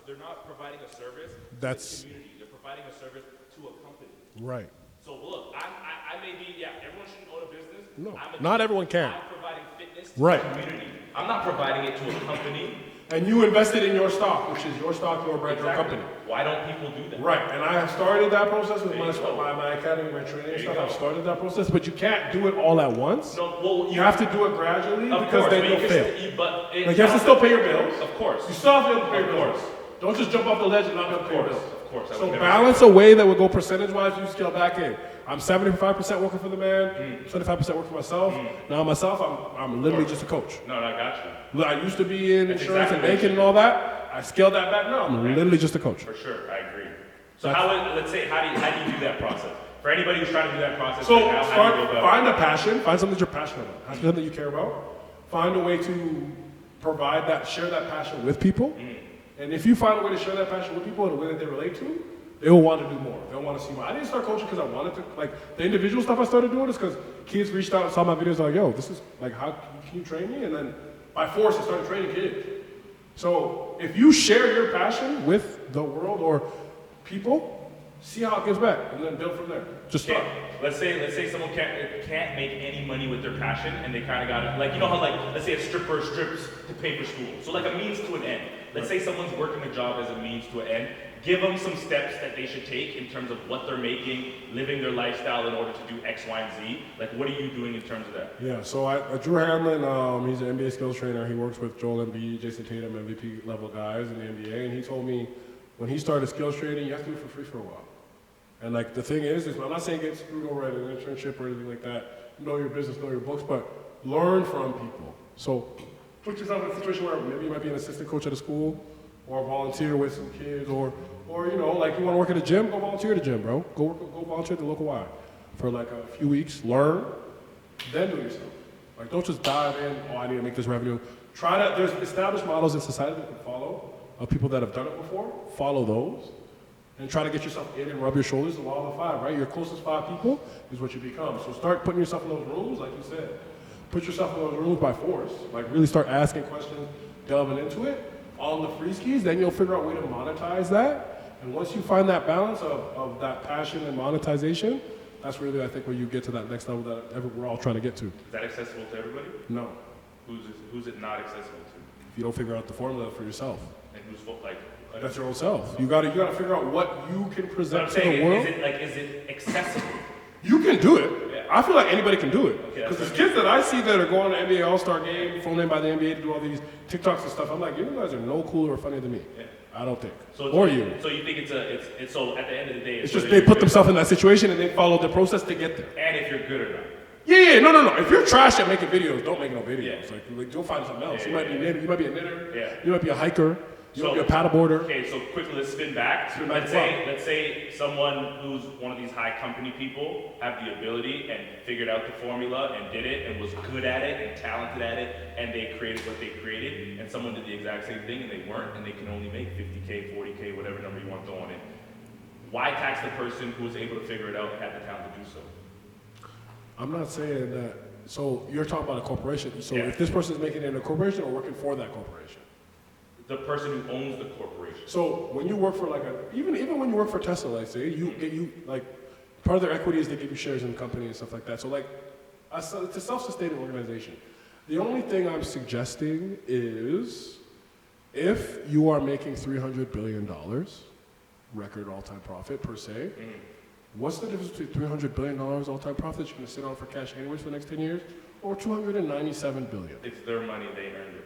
They're not providing a service That's- to the community. They're providing a service to a company. Right. So look, I may be, everyone shouldn't own a business. No, I'm not everyone can. I'm providing fitness to Right. the community. I'm not providing it to a company. And you invested in your stock, which is your stock, your brand, your Exactly. company. Why don't people do that? Right, and I have started that process with There you go. my academy, my training There and you stuff. go. I've started that process, but you can't do it all at once. No, well, You have to do it gradually of because course, then but you'll you fail. can st- but it- Like you have to still pay your bills. Of course. You still have to pay your Of bills. course. Don't just jump off the ledge and not be able to pay your bills. Of course. I So would never- balance a way that would go percentage-wise. You scale back in. I'm 75% working for the man, 25% working for myself. Now myself, I'm literally just a coach. No, I got you. Look, I used to be in That's insurance exactly and what banking you and all that. I scaled that back now. I'm literally just a coach. For sure, I agree. So how do you do that process? For anybody who's trying to do that process So right now, how start, do you go about find a passion, find something that you're passionate about, find something that you care about. Find a way to provide that, share that passion with people. And if you find a way to share that passion with people in a way that they relate to, they will want to do more. They'll want to see more. I didn't start coaching because I wanted to, like, the individual stuff I started doing is because kids reached out and saw my videos like, yo, this is, like, how can you train me? And then by force, I started training kids. So if you share your passion with the world or people, see how it gives back and then build from there. Just start. Okay, let's say someone can't make any money with their passion and they kind of got it. Like, you know how, like, let's say a stripper strips to pay for school. So like a means to an end. Let's say someone's working a job as a means to an end. Give them some steps that they should take in terms of what they're making, living their lifestyle in order to do X, Y, and Z. Like, what are you doing in terms of that? Yeah, so Drew Hanlon, he's an NBA skills trainer. He works with Joel Embiid, Jason Tatum, MVP level guys in the NBA. And he told me when he started skills training, you have to do it for free for a while. And like the thing is I'm not saying get screwed over at an internship or anything like that. Know your business, know your books, but learn from people. So put yourself in a situation where maybe you might be an assistant coach at a school or volunteer with some kids or you know, like you want to work at a gym, go volunteer at a gym, bro. Go volunteer at the local Y for like a few weeks, learn, then do it yourself. Like don't just dive in, oh, I need to make this revenue. There's established models in society that you can follow of people that have done it before, follow those. And try to get yourself in and rub your shoulders, the law of the five, right? Your closest five people is what you become. So start putting yourself in those rooms, like you said. Put yourself in those rooms by force. Like really start asking questions, delving into it. On the free skis, then you'll figure out a way to monetize that. And once you find that balance of that passion and monetization, that's really, I think, where you get to that next level that we're all trying to get to. Is that accessible to everybody? No. Who's it not accessible to? If you don't figure out the formula for yourself. And who's like? That's your own self. You gotta figure out what you can What present I'm to saying the world. is it accessible? You can do it. Yeah. I feel like anybody can do it. Okay, Because that's there's kids that I see that are going to NBA All-Star game, phoned in by the NBA to do all these TikToks and stuff. I'm like, you guys are no cooler or funnier than me. Yeah. I don't think. So Or you. So you think it's so at the end of the day, It's just they put themselves in that situation and they follow the process to get there. and if you're good or not. Yeah, no. If you're trash at making videos, don't make no videos. Yeah. Like go find something else. Yeah, You might be knitter, you might be a knitter, Yeah. you might be a hiker, you might be a paddleboarder. Okay, so quickly let's spin back. Spin back Let's say someone who's one of these high company people have the ability and figured out the formula and did it and was good at it and talented at it and they created what they created, and someone did the exact same thing and they weren't, and they can only make 50K, 40K, whatever number you want throwing in. Why tax the person who was able to figure it out and had the talent to do so? I'm not saying that. So you're talking about a corporation. So Yeah. if this person is making it in a corporation or working for that corporation. The person who owns the corporation. So when you work for like even when you work for Tesla, like say you like part of their equity is they give you shares in the company and stuff like that. So like it's a self-sustaining organization. The only thing I'm suggesting is if you are making $300 billion, record all-time profit per se, what's the difference between $300 billion all-time profit you're going to sit on for cash anyways for the next 10 years, or $297 billion? It's their money, they earned it.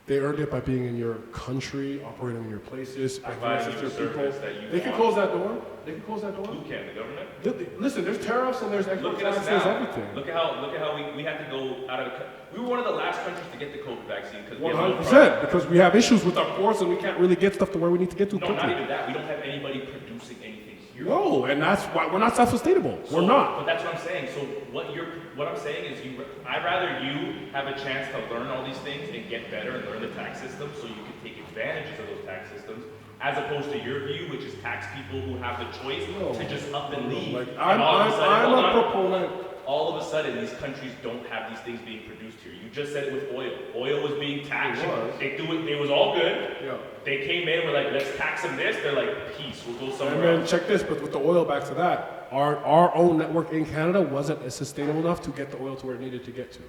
They earned it by being in your country, operating in your places, Providing access you to a your people. service that you They can want. close that door. They can close that door. Who can? The government? Listen, there's tariffs and there's export Look at us taxes, there's now. everything. Look at how we had to go out of the we were one of the last countries to get the COVID vaccine because we have no 100%, because we have issues with our ports and we can't really get stuff to where we need to get to No, not quickly. even that. We don't have anybody producing anything here. No, and that's why we're not self-sustainable. So- We're not. But that's what I'm saying. So what I'm saying is I'd rather you have a chance to learn all these things and get better and learn the tax system so you can take advantages of those tax systems, as opposed to your view, which is tax people who have the choice to just up and leave. Like, And I'm hold a on. proponent. All of a sudden, these countries don't have these things being produced here. You just said it with oil. Oil was being taxed. It was. They do it. It was all good. Yeah. They came in. We're like, let's tax them this. They're like, peace. We'll go And somewhere then else. check this, but with the oil, back to that, our own network in Canada wasn't as sustainable enough to get the oil to where it needed to get to.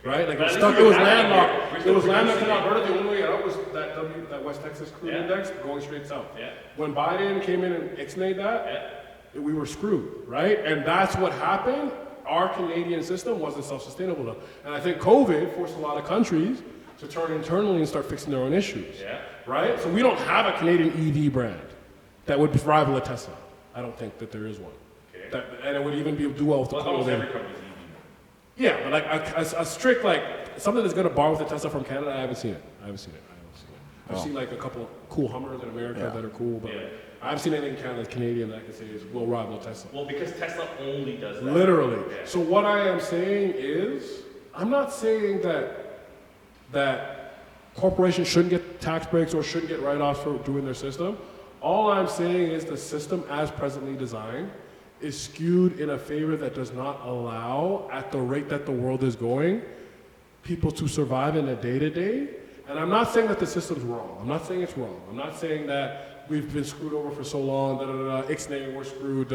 Right? Like But it was at least stuck, we it was were having landlocked. it. We're It still was landlocked in producing it. Alberta. The only way out was that West Texas crude Yeah. index going straight south. Yeah. When Biden came in and ixnayed that, we were screwed, right? And that's what happened. Our Canadian system wasn't self-sustainable enough. And I think COVID forced a lot of countries to turn internally and start fixing their own issues. Yeah. Right? So we don't have a Canadian EV brand that would rival a Tesla. I don't think that there is one. Okay. And it would even do well with the Well, almost clothing. every company's EV. Yeah, but like a strict, like something that's gonna bar with a Tesla from Canada, I haven't seen it. I've seen like a couple cool Hummers in America that are cool, but Yeah. I haven't seen anything Canadian that I can say is will rival Tesla. Well, because Tesla only does that. Literally. Yeah. So what I am saying is, I'm not saying that corporations shouldn't get tax breaks or shouldn't get write-offs for doing their system. All I'm saying is the system as presently designed is skewed in a favor that does not allow, at the rate that the world is going, people to survive in a day-to-day. And I'm not saying that the system's wrong. I'm not saying it's wrong. I'm not saying that we've been screwed over for so long, ixnay, we're screwed,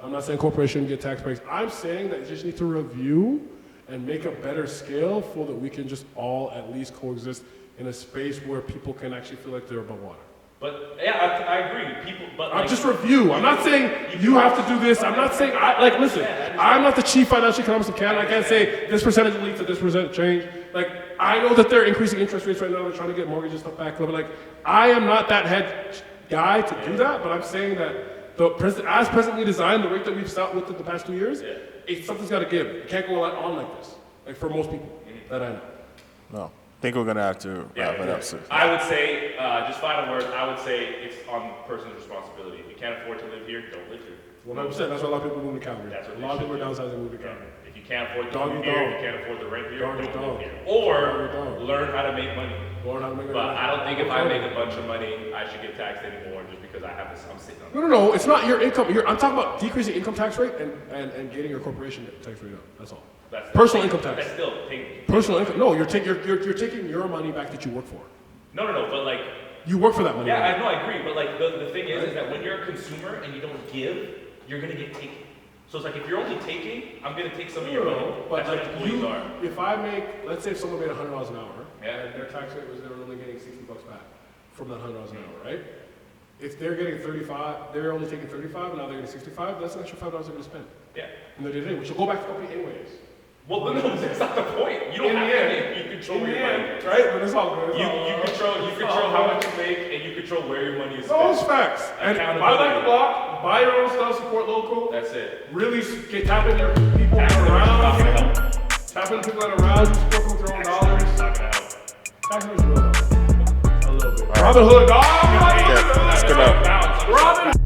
I'm not saying corporations get tax breaks. I'm saying that you just need to review and make a better scale so that we can just all at least coexist in a space where people can actually feel like they're above water. But yeah, I agree. People, but I'm like, just review. I'm not saying you have to do this. I'm not saying, listen, I'm not the chief financial economist of Canada. I can't say this percentage will lead to this percent change. Like, I know that they're increasing interest rates right now. They're trying to get mortgages and stuff back. But like, I am not that head guy to do that. But I'm saying that as presently designed, the rate that we've sat with in the past 2 years, something's got to give. It can't go on like this. Like for most people that I know. No. I think we're gonna have to wrap it up soon. I would say, just final word, I would say it's on person's responsibility. If you can't afford to live here, don't live here. 100%. That's why a lot of people move to Calgary. That's what A lot of people are downsizing and move to Calgary. If you can't afford to Doggy live here, dog. if you can't afford the rent here, Doggy don't dog. live here. Doggy Or dog. learn how to make money. Learn how to make But money. I don't think if I make a bunch of money, I should get taxed anymore just because I have this, I'm sitting on it. No. It's not your income. I'm talking about decreasing income tax rate and getting your corporation tax rate up. That's all. That's Personal income tax. That's still paying. Personal income. No, you're taking your money back that you work for. No, but like, You work for that money. yeah, I know, I agree. But like, the thing is that when you're a consumer and you don't give, you're gonna get taken. So it's like, if you're only taking, I'm gonna take some of your money. But That's like what employees are. if I make, let's say if someone made $100 an hour, Yeah. and their tax rate was they were only getting $60 back from that $100 an hour, right? if they're getting 35, they're only taking 35, now they're getting 65, that's an extra $5 they're going to spend. Yeah. And they're doing, which will go back to the company anyways. Well, no, that's not the point. You don't have to. You control where your money. Right? But it's all good. You control how much you make, and you control where your money is spent. Those facts. And buy like the block, buy your own stuff, support local. That's it. Really tap into your people around you. Tap into people that are around you, support them with their own dollars. Knock it out. Tax is real. A little bit. Robin Hood, dog! Yeah, let's go now. Robin